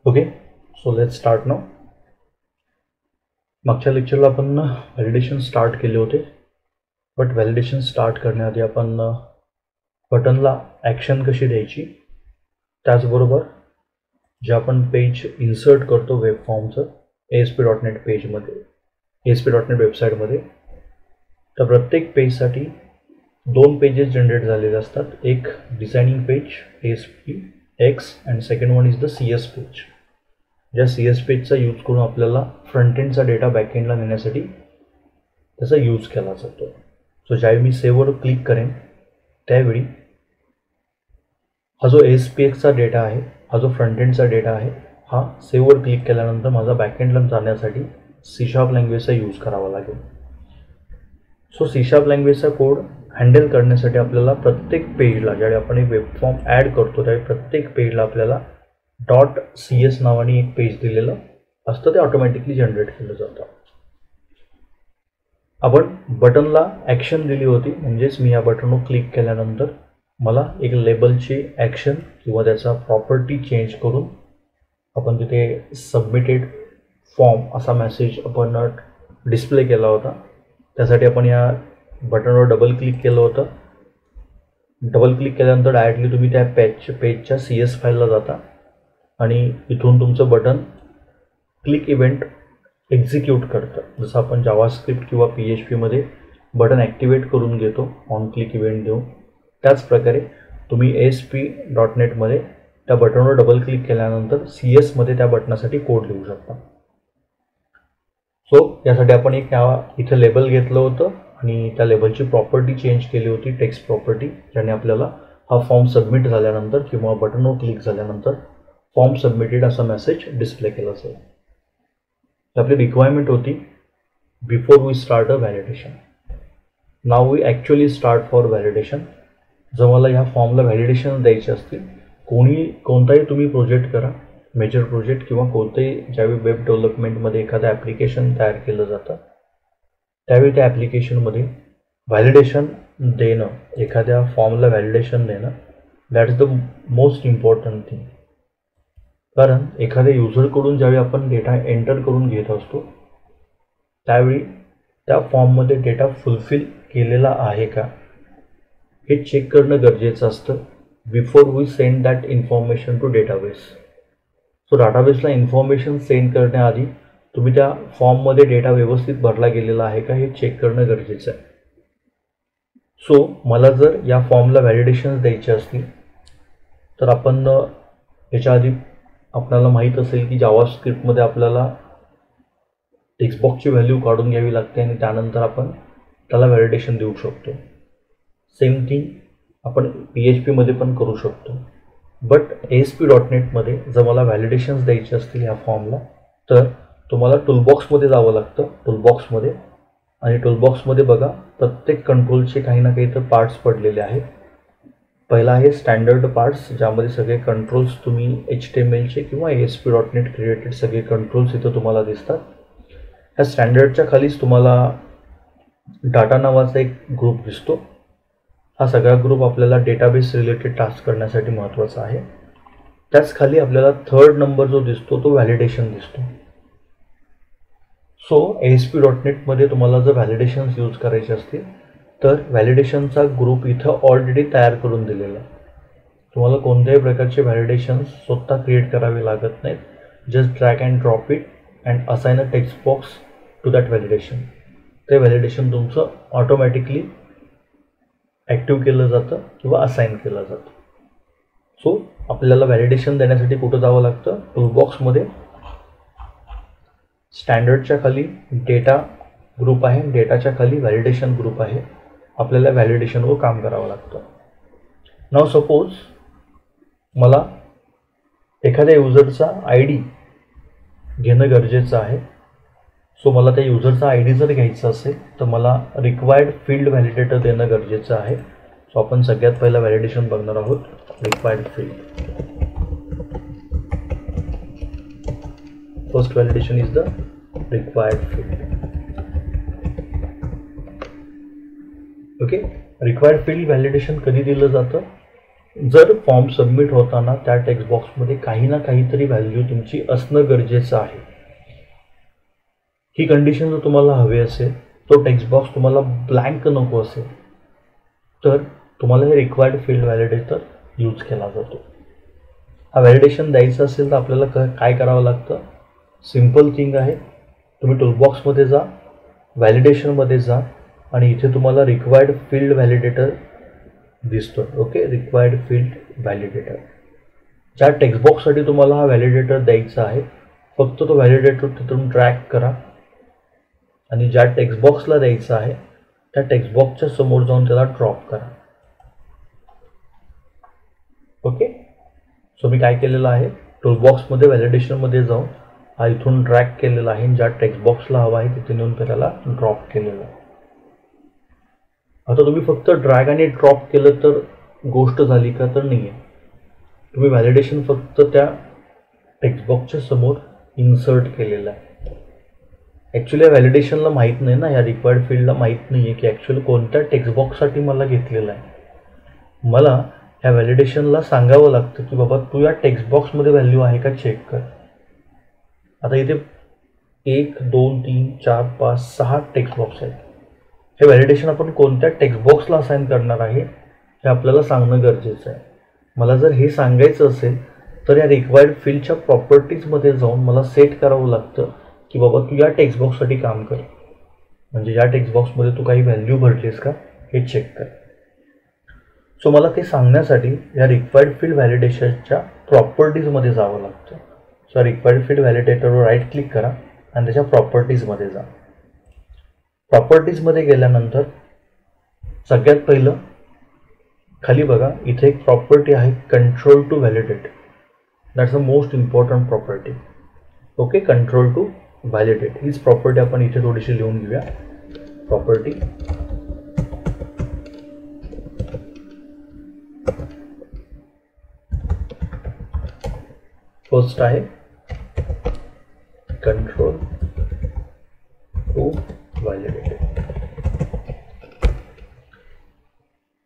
Okay, so let's start now. मागच्या लेक्चरला आपण validation start केले होते, बट व्हॅलिडेशन स्टार्ट करण्याआधी आपण बटनला ॲक्शन कशी द्यायची, त्याचबरोबर जे आपण पेज इन्सर्ट करतो वेब फॉर्मचं ASP.NET पेजमध्ये, ASP.NET वेबसाईटमध्ये, तर प्रत्येक पेजसाठी दोन पेजेस जनरेट झालेले असतात. एक designing page ASPX and second one is the CS page. ज्या CS पेजचा यूज करून आपल्याला फ्रंट एंडचा डेटा बॅकएंडला नेण्यासाठी त्याचा यूज केला जातो. सो ज्यावेळी मी सेव्हवर क्लिक करेन त्यावेळी हा जो ASPXचा डेटा आहे, हा जो फ्रंट एंडचा डेटा आहे, हा सेव्हवर क्लिक केल्यानंतर माझा बॅकएंडला जाण्यासाठी C# लँग्वेजचा यूज करावा लागेल. सो C# लँग्वेजचा कोड हँडल करण्यासाठी आपल्याला प्रत्येक पेजला, ज्यावेळी आपण एक वेब फॉर्म ॲड करतो त्यावेळी प्रत्येक पेजला आपल्याला .cs नावाने एक पेज दिलेलं असतं, ते ऑटोमॅटिकली जनरेट केलं जातं. आपण बटनला ॲक्शन दिली होती, म्हणजेच मी या बटनवर क्लिक केल्यानंतर मला एक लेबलची ॲक्शन किंवा त्याचा प्रॉपर्टी चेंज करून आपण तिथे सबमिटेड फॉर्म असा मेसेज आपण डिस्प्ले केला होता. त्यासाठी आपण या बटनवर डबल क्लिक केलं होतं. डबल क्लिक केल्यानंतर डायरेक्टली तुम्ही त्या पेजच्या CS फाईलला जाता आणि इथून तुमचं बटन क्लिक इव्हेंट एक्झिक्यूट करतं. जसं आपण जावास्क्रिप्ट किंवा PHPमध्ये बटन ॲक्टिवेट करून घेतो ऑन क्लिक इव्हेंट देऊन, त्याच प्रकारे तुम्ही ASP.NETमध्ये त्या बटनवर डबल क्लिक केल्यानंतर CSमध्ये त्या बटनासाठी कोड लिहू शकता. सो यासाठी आपण एक इथं लेबल घेतलं होतं आणि त्या लेबलची प्रॉपर्टी चेंज केली होती, टेक्स्ट प्रॉपर्टी, ज्याने आपल्याला हा फॉर्म सबमिट झाल्यानंतर किंवा बटनवर क्लिक झाल्यानंतर फॉर्म सबमिटेड असा मेसेज डिस्प्ले केला जाईल. आपली रिक्वायरमेंट होती before we start a validation. Now we actually start for validation. जर मला ह्या फॉर्मला व्हॅलिडेशन द्यायचे असतील, कोणताही तुम्ही प्रोजेक्ट करा, मेजर प्रोजेक्ट किंवा कोणतेही, ज्यावेळी वेब डेव्हलपमेंटमध्ये एखादं ॲप्लिकेशन तयार केलं जातं त्यावेळी त्या ॲप्लिकेशनमध्ये व्हॅलिडेशन देणं, एखाद्या फॉर्मला व्हॅलिडेशन देणं, that is the most important thing. कारण एखाद्या युजरकडून ज्यावेळी आपण डेटा एंटर करून घेत असतो त्यावेळी त्या फॉर्ममध्ये डेटा फुलफिल केलेला आहे का हे चेक करणं गरजेचं असतं before we send that information to database. So डाटाबेसला इन्फॉर्मेशन सेंड करण्याआधी तुम्ही त्या फॉर्ममध्ये डेटा व्यवस्थित भरला गेलेला आहे का हे चेक करणं गरजेचं आहे. सो मला जर या फॉर्मला व्हॅलिडेशन्स द्यायचे असतील तर आपण याच्या आधी आपल्याला माहीत असेल की जावास्क्रिप्टमध्ये आपल्याला टेक्स्टबॉक्सची व्हॅल्यू काढून घ्यावी लागते आणि त्यानंतर आपण त्याला व्हॅलिडेशन देऊ शकतो. सेम थिंग आपण PHPमध्ये पण करू शकतो. बट ASP.NETमध्ये जर मला व्हॅलिडेशन्स द्यायचे असतील ह्या फॉर्मला तर तुम्हाला टूलबॉक्समध्ये जावं लागतं. टूलबॉक्समध्ये टूलबॉक्समध्ये बघा, प्रत्येक कंट्रोलचे काही ना काही तर पार्ट्स पडलेले आहेत. पहिला आहे स्टँडर्ड पार्ट्स, ज्यामध्ये सगळे कंट्रोल्स तुम्ही HTMLचे किंवा ASP.NET क्रिएटेड सगळे कंट्रोल्स इथं तुम्हाला दिसतात. ह्या स्टँडर्डच्या खालीच तुम्हाला डाटा नावाचा एक ग्रुप दिसतो. हा सगळा ग्रुप आपल्याला डेटाबेस रिलेटेड टास्क करण्यासाठी महत्त्वाचा आहे. त्याच खाली आपल्याला थर्ड नंबर जो दिसतो तो व्हॅलिडेशन दिसतो. सो ASP.NETमध्ये तुम्हाला जर व्हॅलिडेशन्स यूज करायचे असतील तर व्हॅलिडेशनचा ग्रुप इथं ऑलरेडी तयार करून दिलेला आहे. तुम्हाला कोणत्याही प्रकारचे व्हॅलिडेशन्स स्वतः क्रिएट करावे लागत नाहीत. Just drag and drop it and assign a text box to that validation. ते व्हॅलिडेशन तुमचं ऑटोमॅटिकली ॲक्टिव्ह केलं जातं किंवा असाइन केलं जातं. सो आपल्याला व्हॅलिडेशन देण्यासाठी कुठं जावं लागतं? टूलबॉक्समध्ये स्टँडर्डच्या खाली डेटा ग्रुप आहे, डेटाच्या खाली व्हॅलिडेशन ग्रुप आहे. आपल्याला व्हॅलिडेशनवर काम करावं लागतं. नाव सपोज मला एखाद्या युजरचा ID घेणं गरजेचं आहे. सो मला त्या युजरचा ID जर घ्यायचा असेल तर मला रिक्वायर्ड फील्ड व्हॅलिडेटर देणं गरजेचं आहे. सो आपण सगळ्यात पहिला व्हॅलिडेशन बघणार आहोत, required field. First validation is the required field. Okay, required field validation कधी दिलं जातं? जर फॉर्म सबमिट होताना त्या टेक्स्ट बॉक्समध्ये काही ना काहीतरी व्हॅल्यू तुमची असणं गरजेचं आहे. ही कंडिशन जर तुम्हाला हवी असेल, तो टेक्स्ट बॉक्स तुम्हाला ब्लँक नको असेल, तर तुम्हाला हे रिक्वायर्ड फील्ड व्हॅलिडेटर यूज केला जातो. हा व्हॅलिडेशन द्यायचा असेल तर आपल्याला काय करावं लागतं? सिम्पल थिंग आहे. तुम्ही टूलबॉक्समध्ये जा, व्हॅलिडेशनमध्ये जा आणि इथे तुम्हाला रिक्वायर्ड फील्ड व्हॅलिडेटर दिसतो. Okay, required field validator. ज्या टेक्स्ट बॉक्ससाठी तुम्हाला हा व्हॅलिडेटर द्यायचा आहे, फक्त तो व्हॅलिडेटर तिथून ड्रॅग करा आणि ज्या टेक्स्ट बॉक्सला द्यायचा आहे त्या टेक्स्ट बॉक्सच्या समोर जाऊन त्याला ड्रॉप करा. ओके, सो मी काय केलेलं आहे, टूलबॉक्समध्ये व्हॅलिडेशनमध्ये जाऊन हा इथून ड्रॅग केलेला आहे. ज्या टेक्स्ट बॉक्सला हवा आहे तिथे नेऊन त्याला ड्रॉप केलेलं आहे. आता तुम्ही फक्त ड्रॅग आणि ड्रॉप केलं तर गोष्ट झाली का? तर नाही आहे. तुम्ही व्हॅलिडेशन फक्त त्या टेक्स्ट बॉक्सच्या समोर इन्सर्ट केलेलं आहे. ॲक्च्युली या व्हॅलिडेशनला माहीत नाही ना, या रिक्वायर्ड फील्डला माहीत नाही आहे की ॲक्च्युअली कोणत्या टेक्स्ट बॉक्ससाठी मला घेतलेलं आहे. मला ह्या व्हॅलिडेशनला सांगावं लागतं की बाबा तू या टेक्स्ट बॉक्समध्ये व्हॅल्यू आहे का चेक कर. आता इथे 1 2 3 4 5 6 टेक्स्ट बॉक्स आहेत. हे व्हॅलिडेशन आपण कोणत्या टेक्स्ट बॉक्सला असाइन करणार आहे हे आपल्याला सांगणं गरजेचं आहे. मला जर हे सांगायचं असेल तर या रिक्वायर्ड फील्डच्या प्रॉपर्टीजमध्ये जाऊन मला सेट करावं लागतं की बाबा तू या टेक्स्ट बॉक्ससाठी काम कर, म्हणजे या टेक्स्ट बॉक्समध्ये तू काही व्हॅल्यू भरलीस का हे चेक कर. सो मला ते सांगण्यासाठी या रिक्वायर्ड फील्ड व्हॅलिडेशनच्या प्रॉपर्टीजमध्ये जावं लागतं. सो रिक्वायर्ड फील्ड व्हॅलिडेटरवर राईट क्लिक करा आणि त्याच्या प्रॉपर्टीजमध्ये जा. प्रॉपर्टीजमध्ये गेल्यानंतर सगळ्यात पहिलं खाली बघा, इथे एक प्रॉपर्टी आहे control to validate. That's the most important property. Okay, control to validate हीच प्रॉपर्टी आपण इथे थोडीशी लिहून घेऊया. प्रॉपर्टी फर्स्ट आहे कंट्रोल टू व्हॅलिडेट.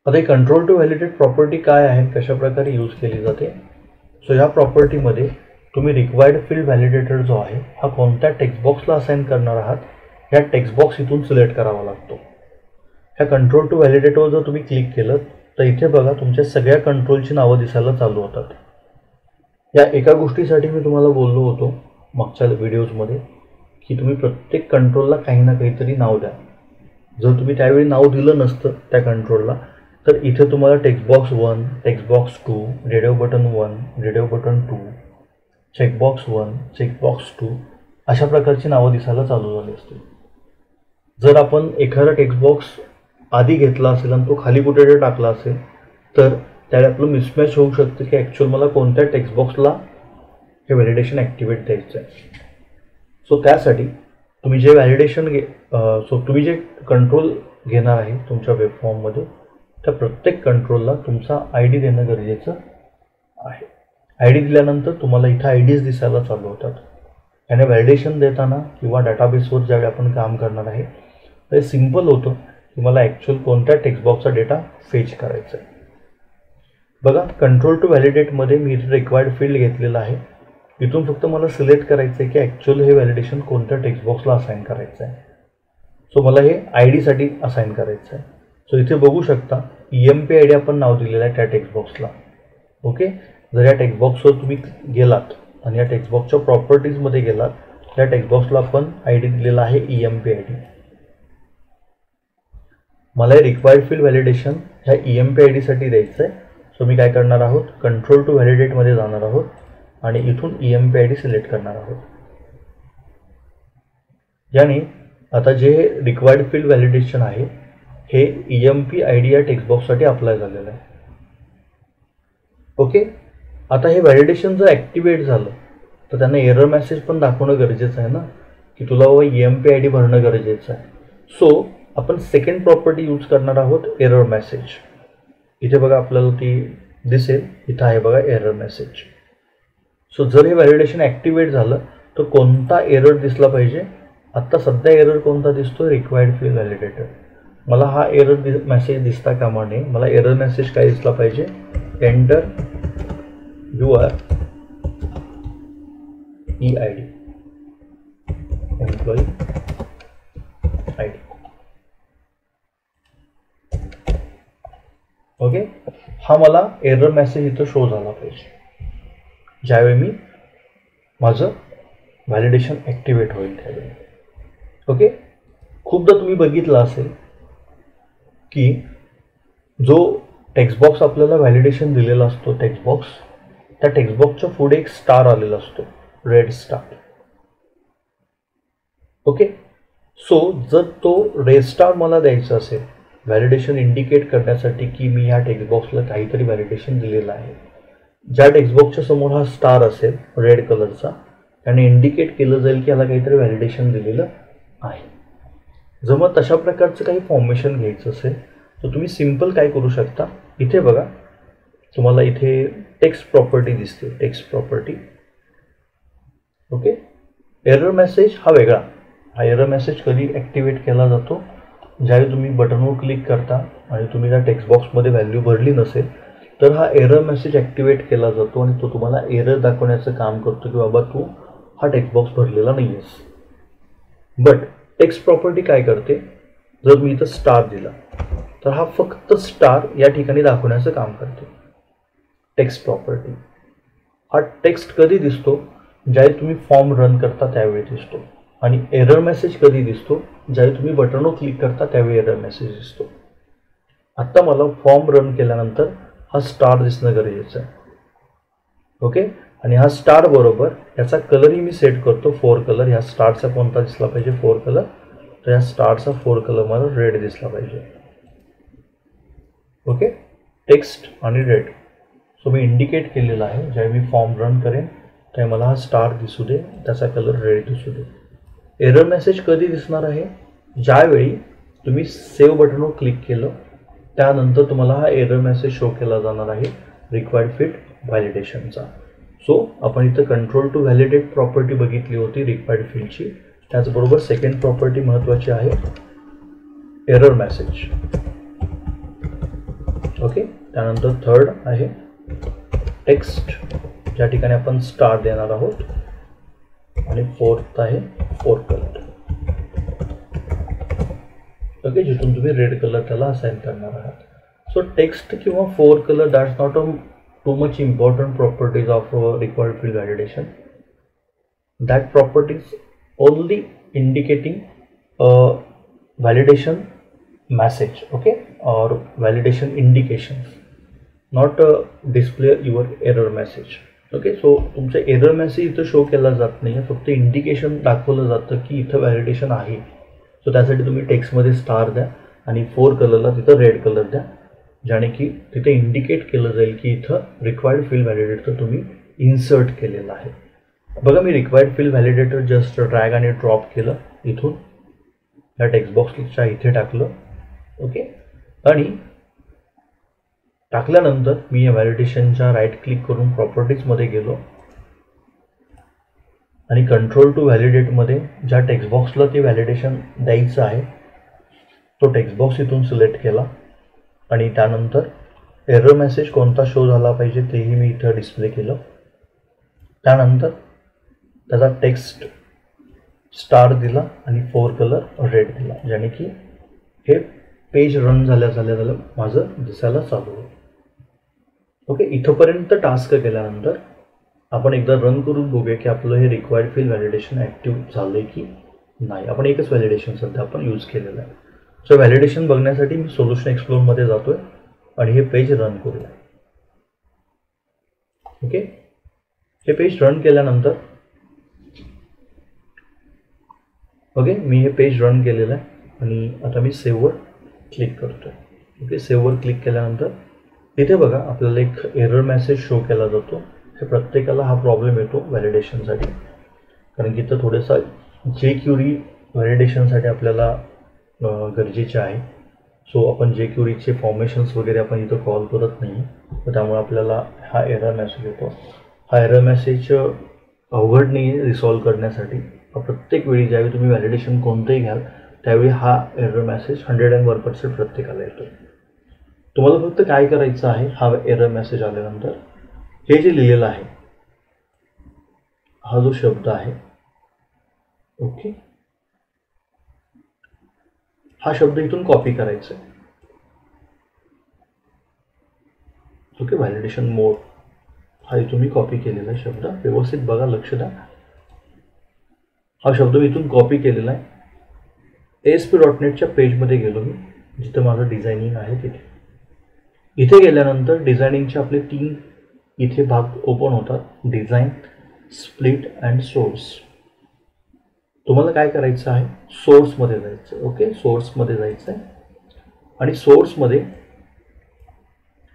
आता ही कंट्रोल टू व्हॅलिडेट प्रॉपर्टी काय आहे, कशा प्रकारे यूज केली जाते? सो या प्रॉपर्टीमध्ये तुम्ही रिक्वायर्ड फील्ड व्हॅलिडेटर जो आहे हा कोणत्या टेक्स्ट बॉक्सला असाइन करणार आहात, ह्या टेक्स्ट बॉक्स इथून सिलेक्ट करावा लागतो. ह्या कंट्रोल टू व्हॅलिडेटरवर जर तुम्ही क्लिक केलं तर इथे बघा तुमच्या सगळ्या कंट्रोलची नावं दिसायला चालू होतात. या एका गोष्टीसाठी मी तुम्हाला बोललो होतो मागच्या व्हिडिओजमध्ये की तुम्ही प्रत्येक कंट्रोलला काही ना काहीतरी नाव द्या. जर तुम्ही त्यावेळी नाव दिलं नसतं त्या कंट्रोलला तर इथे तुम्हाला text box 1, text box 2, radio button 1, radio button 2, checkbox 1, checkbox 2 अशा प्रकारची नावं दिसायला चालू झाली असतील. जर आपण एखादा टेक्स्ट बॉक्स आधी घेतला असेल आणि तो खाली कुठे टाकला असेल तर त्यावेळी आपलं मिसमॅच होऊ शकतं की ॲक्च्युअल मला कोणत्या टेक्स्ट बॉक्सला हे व्हॅलिडेशन ॲक्टिवेट द्यायचं आहे. सो त्यासाठी तुम्ही जे व्हॅलिडेशन तुम्ही जे कंट्रोल घेणार आहे तुमच्या वेबफॉर्ममध्ये त्या प्रत्येक कंट्रोलला तुमचा ID देणं गरजेचं आहे. ID दिल्यानंतर तुम्हाला इथं IDs दिसायला चालू होतात. याने व्हॅलिडेशन देताना किंवा डाटाबेसवर ज्यावेळी आपण काम करणार आहे ते सिम्पल होतं की मला ॲक्च्युअल कोणत्या टेक्स्ट बॉक्सचा डेटा फेच करायचा आहे. बघा, कंट्रोल टू व्हॅलिडेटमध्ये मी इथे रिक्वायर्ड फील्ड घेतलेलं आहे. इथून फक्त मला सिलेक्ट करायचं आहे की ॲक्च्युअल हे व्हॅलिडेशन कोणत्या टेक्स्ट बॉक्सला असाइन करायचं आहे. सो मला हे ID असाइन करायचं आहे. सो इथे बघू शकता EMP ID आपण नाव दिलेलं आहे त्या टेक्स्ट बॉक्सला. ओके, जर या टेक्स्ट बॉक्सवर तुम्ही गेलात आणि या टेक्स्ट बॉक्सच्या प्रॉपर्टीजमध्ये गेलात त्या टेक्स्ट बॉक्सला आपण ID दिलेला आहे EMP ID. मला हे रिक्वायर्ड फील्ड व्हॅलिडेशन ह्या EMP ID साठी द्यायचं आहे. सो मी काय करणार आहोत, कंट्रोल टू व्हॅलिडेटमध्ये जाणार आहोत आणि इथून EMP ID सिलेक्ट करणार आहोत. याने आता जे रिक्वायर्ड फील्ड व्हॅलिडेशन आहे हे EMP ID या टेक्स्ट बॉक्ससाठी अप्लाय झालेलं आहे. ओके, आता हे व्हॅलिडेशन जर ॲक्टिवेट झालं तर त्यांना एरर मेसेज पण दाखवणं गरजेचं आहे ना की तुला बाबा EMP ID भरणं गरजेचं आहे. सो आपण सेकंड प्रॉपर्टी यूज करणार आहोत, एरर मेसेज. इथे बघा आपल्याला ती दिसेल, इथं आहे बघा एरर मेसेज. सो जर हे व्हॅलिडेशन ॲक्टिवेट झालं तर कोणता एरर दिसला पाहिजे? आत्ता सध्या एरर कोणता दिसतो? Required field validator. मला हा एरर मेसेज दिसता कामा नये. मला एरर मेसेज काय दिसला पाहिजे, enter your EID, employee ID. Okay, हा मला एरर मेसेज इथं शो झाला पाहिजे ज्यावेळी मी माझं व्हॅलिडेशन ॲक्टिवेट होईल त्यावेळी. ओके, खूपदा तुम्ही बघितलं असेल की जो टेक्स्ट बॉक्स आपल्याला व्हॅलिडेशन दिलेला असतो, टेक्स्ट बॉक्स, त्या टेक्स्ट बॉक्सच्या पुढे एक स्टार आलेला असतो, रेड स्टार. ओके, सो जर तो रेड स्टार मला द्यायचा असेल व्हॅलिडेशन इंडिकेट करण्यासाठी की मी ह्या टेक्स्ट बॉक्सला काहीतरी व्हॅलिडेशन दिलेलं आहे, ज्या टेक्स्ट बॉक्सच्या समोर हा स्टार असेल रेड कलरचा, त्याने इंडिकेट केलं जाईल की याला काहीतरी व्हॅलिडेशन दिलेलं आहे. जर मग तशा प्रकारचं काही फॉर्मेशन घ्यायचं असेल तर तुम्ही सिम्पल काय करू शकता, इथे बघा तुम्हाला इथे टेक्स्ट प्रॉपर्टी दिसते, text property. Okay, error message हा वेगळा. हा एरर मेसेज कधी ॲक्टिवेट केला जातो, ज्यावेळी तुम्ही बटनवर क्लिक करता आणि तुम्ही त्या टेक्स्ट बॉक्समध्ये व्हॅल्यू भरली नसेल तर हा एरर मेसेज ॲक्टिवेट केला जातो आणि तो तुम्हाला एरर दाखवण्याचं काम करतो की बाबा तू हा टेक्स्ट बॉक्स भरलेला नाही आहेस. बट टेक्स्ट प्रॉपर्टी काय करते, जर मी इथं स्टार दिला तर हा फक्त स्टार या ठिकाणी दाखवण्याचं काम करते. टेक्स्ट प्रॉपर्टी हा टेक्स्ट कधी दिसतो, ज्यावेळी तुम्ही फॉर्म रन करता त्यावेळी दिसतो. आणि एरर मेसेज कधी दिसतो, ज्यावेळी तुम्ही बटनवर क्लिक करता त्यावेळी एरर मेसेज दिसतो. आत्ता मला फॉर्म रन केल्यानंतर हा स्टार दिसणं गरजेचं आहे. ओके, आणि हा स्टार बरोबर याचा कलरही मी सेट करतो, 4 कलर. ह्या स्टारचा कोणता दिसला पाहिजे, 4 कलर. तर या स्टारचा 4 कलर मला रेड दिसला पाहिजे. ओके, टेक्स्ट आणि रेड. सो मी इंडिकेट केलेलं आहे, ज्यावेळी मी फॉर्म रन करेन त्यावेळी मला हा स्टार दिसू दे, त्याचा कलर रेड दिसू दे. एरर मेसेज कधी दिसणार आहे, ज्यावेळी तुम्ही सेव्ह बटनवर क्लिक केलं त्यानंतर तुम्हाला हा एरर मेसेज शो केला जाणार आहे रिक्वायर्ड फिट व्हॅलिडेशनचा. सो आपण इथं कंट्रोल टू व्हॅलिडेट प्रॉपर्टी बघितली होती रिक्वायर्ड फील्डची. त्याचबरोबर सेकंड प्रॉपर्टी महत्त्वाची आहे, एरर मेसेज. ओके, त्यानंतर थर्ड आहे टेक्स्ट, ज्या ठिकाणी आपण स्टार देणार आहोत. आणि फोर्थ आहे 4 कलर. ओके, जिथून तुम्ही रेड कलर त्याला असाइन करणार आहात. सो टेक्स्ट किंवा 4 colour that's not a too much important properties of required field validation. That properties only indicating a validation message, okay, or validation indications, not display your error message. Okay, so तुमचा error message इथं show केला जात नाही आहे, फक्त indication दाखवलं जातं की इथं व्हॅलिडेशन आहे. सो त्यासाठी तुम्ही टेक्स्टमध्ये स्टार द्या आणि 4 कलरला तिथं रेड कलर द्या, ज्याने की तिथे इंडिकेट केलं जाईल की इथं रिक्वायर्ड फील्ड व्हॅलिडेटर तुम्ही इन्सर्ट केलेलं आहे. बघा, मी required field validator just drag आणि ड्रॉप केलं, इथून या टेक्स्ट बॉक्सच्या इथे टाकलं. ओके, आणि टाकल्यानंतर मी या व्हॅलिडेशनच्या राईट क्लिक करून प्रॉपर्टीजमध्ये गेलो आणि कंट्रोल टू व्हॅलिडेटमध्ये ज्या टेक्स्ट बॉक्सला ते व्हॅलिडेशन द्यायचं आहे तो टेक्स्ट बॉक्स इथून सिलेक्ट केला आणि त्यानंतर एरर मेसेज कोणता शो झाला पाहिजे तेही मी इथं डिस्प्ले केलं. त्यानंतर त्याचा टेक्स्ट स्टार दिला आणि 4 कलर रेड दिला, ज्याने की हे पेज रन झाल्या माझं दिसायला चालू होईल. ओके, इथंपर्यंत टास्क केल्यानंतर आपण एकदा रन करून बघूया की आपलं हे रिक्वायर्ड फील्ड व्हॅलिडेशन ॲक्टिव्ह झालं आहे की नाही. आपण एकच व्हॅलिडेशन सध्या आपण यूज केलेलं आहे. सो व्हॅलिडेशन बघण्यासाठी मी सोल्युशन एक्सप्लोरमध्ये जातोय आणि हे पेज रन करूया. ओके, हे पेज रन केल्यानंतर ओके, मी हे पेज रन केलेलं आहे आणि आता मी सेव्हवर क्लिक करतोय. ओके, सेव्हवर क्लिक केल्यानंतर इथे बघा आपल्याला एक एरर मेसेज शो केला जातो. हे प्रत्येकाला हा प्रॉब्लेम येतो व्हॅलिडेशनसाठी, कारण की इथं थोडासा jQuery व्हॅलिडेशनसाठी आपल्याला गरजेचे आहे. सो आपण jQueryचे फॉर्मेशन्स वगैरे आपण इथं कॉल करत नाही, तर त्यामुळे आपल्याला हा एरर मेसेज येतो. हा एरर मेसेज अवघड नाही आहे रिसॉल्व करण्यासाठी. प्रत्येक वेळी ज्यावेळी तुम्ही व्हॅलिडेशन कोणतंही घ्याल त्यावेळी हा एरर मेसेज 101% प्रत्येकाला येतो. तुम्हाला फक्त काय करायचं आहे, हा एरर मेसेज आल्यानंतर हे जे लिहिलेलं आहे, हा जो शब्द आहे, ओके, हा शब्द इथून कॉपी करायचा आहे. ओके, व्हॅलिडेशन मोड हा इथून मी कॉपी केलेला आहे शब्द. व्यवस्थित बघा, लक्ष द्या. हा शब्द मी इथून कॉपी केलेला आहे. ASP.NETच्या पेजमध्ये गेलो मी, जिथं माझं डिझायनिंग आहे तिथे. इथे गेल्यानंतर डिझायनिंगचे आपले 3 इथे भाग ओपन होतात, डिझाईन, स्प्लिट अँड सोर्स. तुम्हाला काय करायचं आहे, सोर्समध्ये जायचं. ओके, सोर्समध्ये जायचं आहे आणि सोर्समध्ये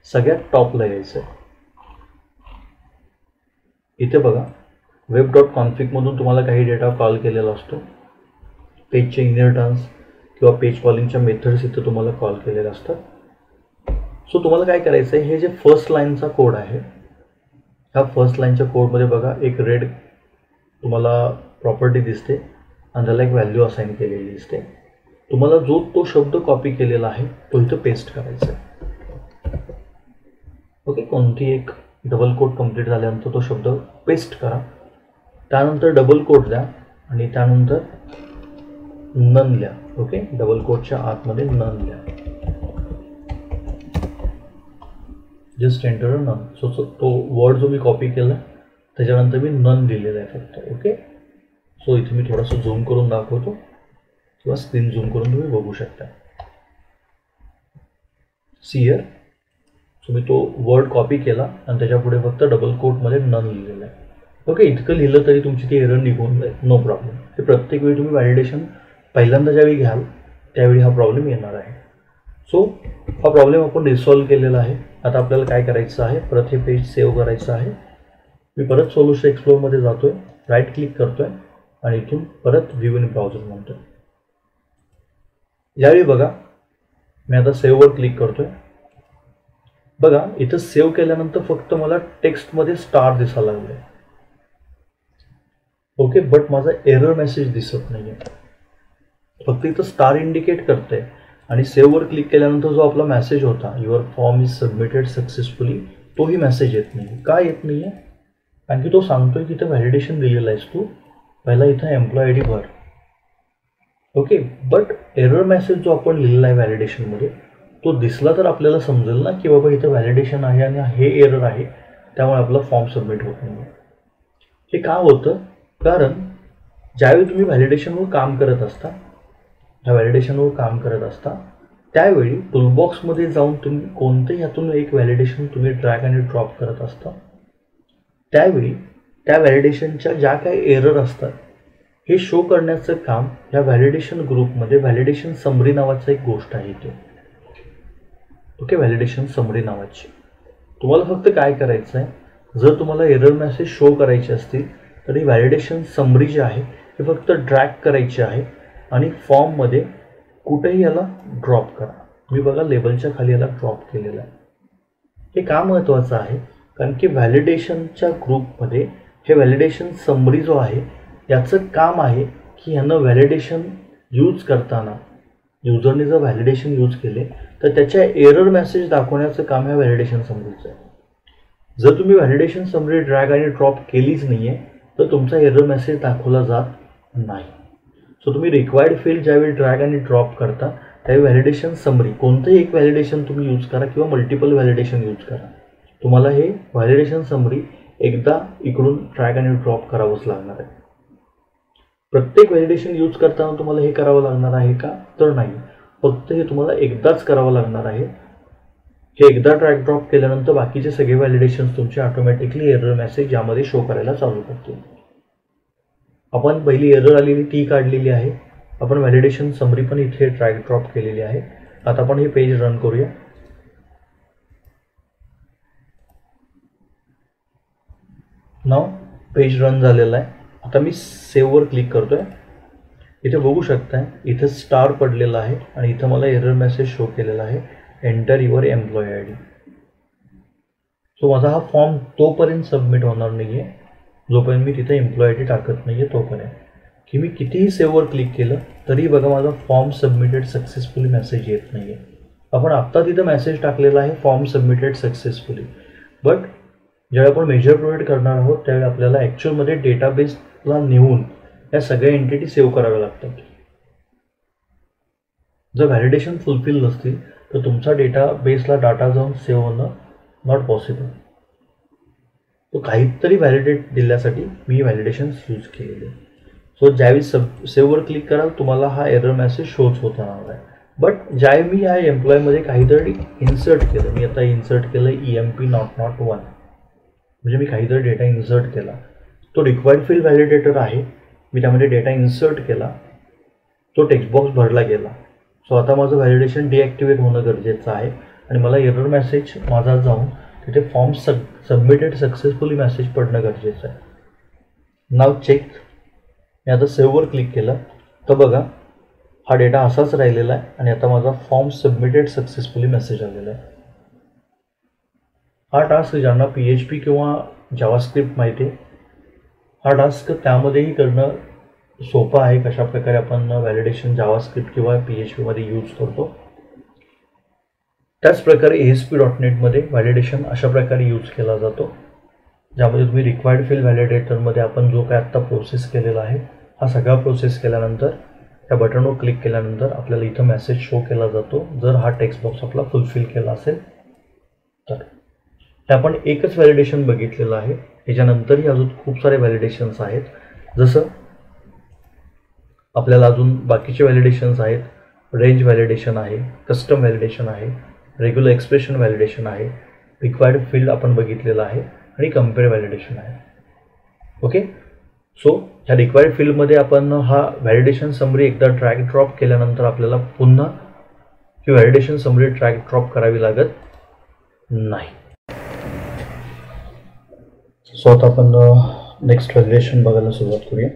सगळ्यात टॉपला यायचं आहे. इथे बघा, web.config मधून तुम्हाला काही डेटा कॉल केलेला असतो. पेजचे इनहेरिटन्स किंवा पेज कॉलिंगच्या मेथड्स इथे तुम्हाला कॉल केलेले असतात. सो तुम्हाला काय करायचं आहे, हे जे फर्स्ट लाईनचा कोड आहे, ह्या फर्स्ट लाईनच्या कोडमध्ये बघा एक रेड तुम्हाला प्रॉपर्टी दिसते आणि त्याला एक व्हॅल्यू असाइन केलेली दिसते. तुम्हाला जो तो शब्द कॉपी केलेला आहे तो इथं पेस्ट करायचा आहे. ओके, कोणती एक डबल कोट कंप्लीट झाल्यानंतर तो शब्द पेस्ट करा. त्यानंतर डबल कोट द्या आणि त्यानंतर नन लिहा. ओके, डबल कोटच्या आतमध्ये नन लिहा. Just enter none. सो तो वर्ड जो मी कॉपी केला त्याच्यानंतर मी नन लिहिलेला आहे फक्त. ओके, सो इथे मी थोडंसं झूम करून दाखवतो किंवा स्क्रीन झूम करून तुम्ही बघू शकता. See here. सो मी तो वर्ड कॉपी केला आणि त्याच्यापुढे फक्त डबल कोटमध्ये नन लिहिलेलं आहे. ओके, इतकं लिहिलं तरी तुमची ती एरर निघून जाईल, नो प्रॉब्लेम. ते प्रत्येक वेळी तुम्ही व्हॅलिडेशन पहिल्यांदा ज्यावेळी घ्याल त्यावेळी हा प्रॉब्लेम येणार आहे. सो हा प्रॉब्लेम आपण रिसॉल्व्ह केलेला आहे. आता आपल्याला काय करायचं आहे, परत हे पेज सेव्ह करायचं आहे. मी परत सोल्युशन एक्सप्लोरमध्ये जातोय, राईट क्लिक करतोय आणि इथून परत व्ह्यू इन ब्राउझर म्हणतोय. यावेळी बघा, मी आता सेव्हवर क्लिक करतोय. बघा, इथं सेव्ह केल्यानंतर फक्त मला टेक्स्टमध्ये स्टार दिसायला लागले. ओके, बट माझा एरर मेसेज दिसत नाहीये, फक्त इथं स्टार इंडिकेट करते. आणि सेव्हवर क्लिक केल्यानंतर जो आपला मेसेज होता, your form is submitted successfully, तोही मेसेज येत नाही. का येत नाहीये? कारण की तो सांगतोय की इथं व्हॅलिडेशन दिलेलं आहेस तू, पहिला इथं एम्प्लॉय आय डी भर. ओके, बट एरर मेसेज जो आपण लिहिलेला आहे व्हॅलिडेशनमध्ये तो दिसला तर आपल्याला समजेल ना की बाबा इथं व्हॅलिडेशन आहे आणि हे एरर आहे, त्यामुळे आपला फॉर्म सबमिट होत नाही. हे का होतं? कारण ज्यावेळी तुम्ही व्हॅलिडेशनवर काम करत असता, त्यावेळी टूलबॉक्समध्ये जाऊन तुम्ही कोणतंही ह्यातून एक व्हॅलिडेशन तुम्ही ड्रॅग आणि ड्रॉप करत असता. त्यावेळी त्या व्हॅलिडेशनच्या ज्या काही एरर असतात हे शो करण्याचं काम ह्या व्हॅलिडेशन ग्रुपमध्ये व्हॅलिडेशन समरी नावाचं एक गोष्ट आहे इथे. ओके, व्हॅलिडेशन समरी नावाची. तुम्हाला फक्त काय करायचं आहे, जर तुम्हाला एरर मेसेज शो करायचे असतील तर ही व्हॅलिडेशन समरी जी आहे हे फक्त ड्रॅग करायची आहे आणि फॉर्ममध्ये कुठेही याला ड्रॉप करा. मी बघा लेबलच्या खाली याला ड्रॉप केलेलं आहे. हे का महत्त्वाचं आहे? कारण की व्हॅलिडेशनच्या ग्रुपमध्ये हे व्हॅलिडेशन समरी जो आहे याचं काम आहे की ह्यानं व्हॅलिडेशन यूज करताना युजरने जर व्हॅलिडेशन यूज केले तर त्याच्या एरर मेसेज दाखवण्याचं काम ह्या व्हॅलिडेशन समरीचं आहे. जर तुम्ही व्हॅलिडेशन समरी ड्रॅग आणि ड्रॉप केलीच नाही आहे तर तुमचा एरर मेसेज दाखवला जात नाही. सो तुम्ही रिक्वायर्ड फील्ड ज्यावेळी ड्रॅग आणि ड्रॉप करता त्यावेळी व्हॅलिडेशन समरी कोणतंही एक व्हॅलिडेशन तुम्ही यूज करा किंवा मल्टिपल व्हॅलिडेशन यूज करा, तुम्हाला हे व्हॅलिडेशन समरी एकदा इकडून ड्रॅग आणि ड्रॉप करावंच लागणार आहे. प्रत्येक व्हॅलिडेशन यूज करताना तुम्हाला हे करावं लागणार आहे का? तर नाही, फक्त हे तुम्हाला एकदाच करावं लागणार आहे. हे एकदा ड्रॅग ड्रॉप केल्यानंतर बाकीचे सगळे व्हॅलिडेशन्स तुमचे ऑटोमॅटिकली एरर मेसेज यामध्ये शो करायला चालू करतील. आपण पहिली एरर आलेली ती काढलेली आहे. आपण व्हॅलिडेशन समरी पण इथे ड्रॅग ड्रॉप केलेली आहे. आता आपण हे पेज रन करूया. नाव पेज रन झालेलं आहे. आता मी सेव्हवर क्लिक करतोय. इथे बघू शकताय इथे स्टार पडलेला आहे आणि इथं मला एरर मेसेज शो केलेला आहे, enter your employee I D. So माझा हा फॉर्म तोपर्यंत सबमिट होणार नाही आहे जोपर्यंत मी तिथे एम्प्लॉय आय डी टाकत नाही आहे तोपर्यंत. की मी कितीही सेव्हवर क्लिक केलं तरी बघा माझा फॉर्म सबमिटेड सक्सेसफुली मेसेज येत नाही आहे. आपण आत्ता तिथं मेसेज टाकलेला आहे फॉर्म सबमिटेड सक्सेसफुली, बट ज्यावेळी आपण मेजर प्रोव्हाइड करणार आहोत त्यावेळी आपल्याला ॲक्च्युअलमध्ये डेटाबेसला नेऊन या सगळ्या एंटिटी सेव्ह कराव्या लागतात. जर व्हॅलिडेशन फुलफिल नसतील तर तुमचा डेटाबेसला डाटा जाऊन सेव्ह होणं नॉट पॉसिबल. तो काहीतरी व्हॅलिडेट दिल्यासाठी मी व्हॅलिडेशन्स यूज केलेले. सो ज्यावेळी सेव्हवर क्लिक कराल तुम्हाला हा एरर मेसेज शोच होत राहणार आहे. बट ज्यावेळी मी या एम्प्लॉयमध्ये काहीतरी इन्सर्ट केलं, मी आता इन्सर्ट केलं EMP001, म्हणजे मी काहीतरी डेटा इन्सर्ट केला, तो रिक्वायर्ड फील्ड व्हॅलिडेटर आहे, मी त्यामध्ये डेटा इन्सर्ट केला, तो टेक्स्ट बॉक्स भरला गेला. सो आता माझं व्हॅलिडेशन डिॲक्टिवेट होणं गरजेचं आहे आणि मला एरर मेसेज माझा जाऊन तिथे फॉर्म सबमिटेड सक्सेसफुली मेसेज पडणं गरजेचं आहे. नाव चेक. मी आता सेव्हवर क्लिक केलं तर बघा हा डेटा असाच राहिलेला आहे आणि आता माझा फॉर्म सबमिटेड सक्सेसफुली मेसेज आलेला आहे. हा टास्क ज्यांना PHP किंवा जावास्क्रिप्ट माहिती आहे, हा टास्क त्यामध्येही करणं सोपं आहे. कशा प्रकारे आपण व्हॅलिडेशन जावास्क्रिप्ट किंवा PHPमध्ये यूज करतो त्याच प्रकारे ASP.NETमध्ये व्हॅलिडेशन अशा प्रकारे यूज केला जातो, ज्यामध्ये तुम्ही रिक्वायर्ड फील्ड व्हॅलिडेटरमध्ये आपण जो काय आत्ता प्रोसेस केलेला आहे हा सगळा प्रोसेस केल्यानंतर त्या बटनवर क्लिक केल्यानंतर आपल्याला इथं मेसेज शो केला जातो जर हा टेक्स्ट बॉक्स आपला फुलफिल केला असेल तर. हे आपण एकच व्हॅलिडेशन बघितलेलं आहे. याच्यानंतरही अजून खूप सारे व्हॅलिडेशन्स आहेत, जसं आपल्याला अजून बाकीचे व्हॅलिडेशन्स आहेत. रेंज व्हॅलिडेशन आहे, कस्टम व्हॅलिडेशन आहे, रेग्युलर एक्सप्रेशन व्हॅलिडेशन आहे, रिक्वायर्ड फील्ड आपण बघितलेलं आहे आणि कम्पेअर व्हॅलिडेशन आहे. ओके, सो ह्या रिक्वायर्ड फील्डमध्ये आपण हा व्हॅलिडेशन समरी एकदा ड्रॅग ड्रॉप केल्यानंतर आपल्याला पुन्हा ही व्हॅलिडेशन समरी ड्रॅग ड्रॉप करावी लागत नाही. सो आता आपण नेक्स्ट व्हॅलिडेशन बघायला सुरुवात करूया.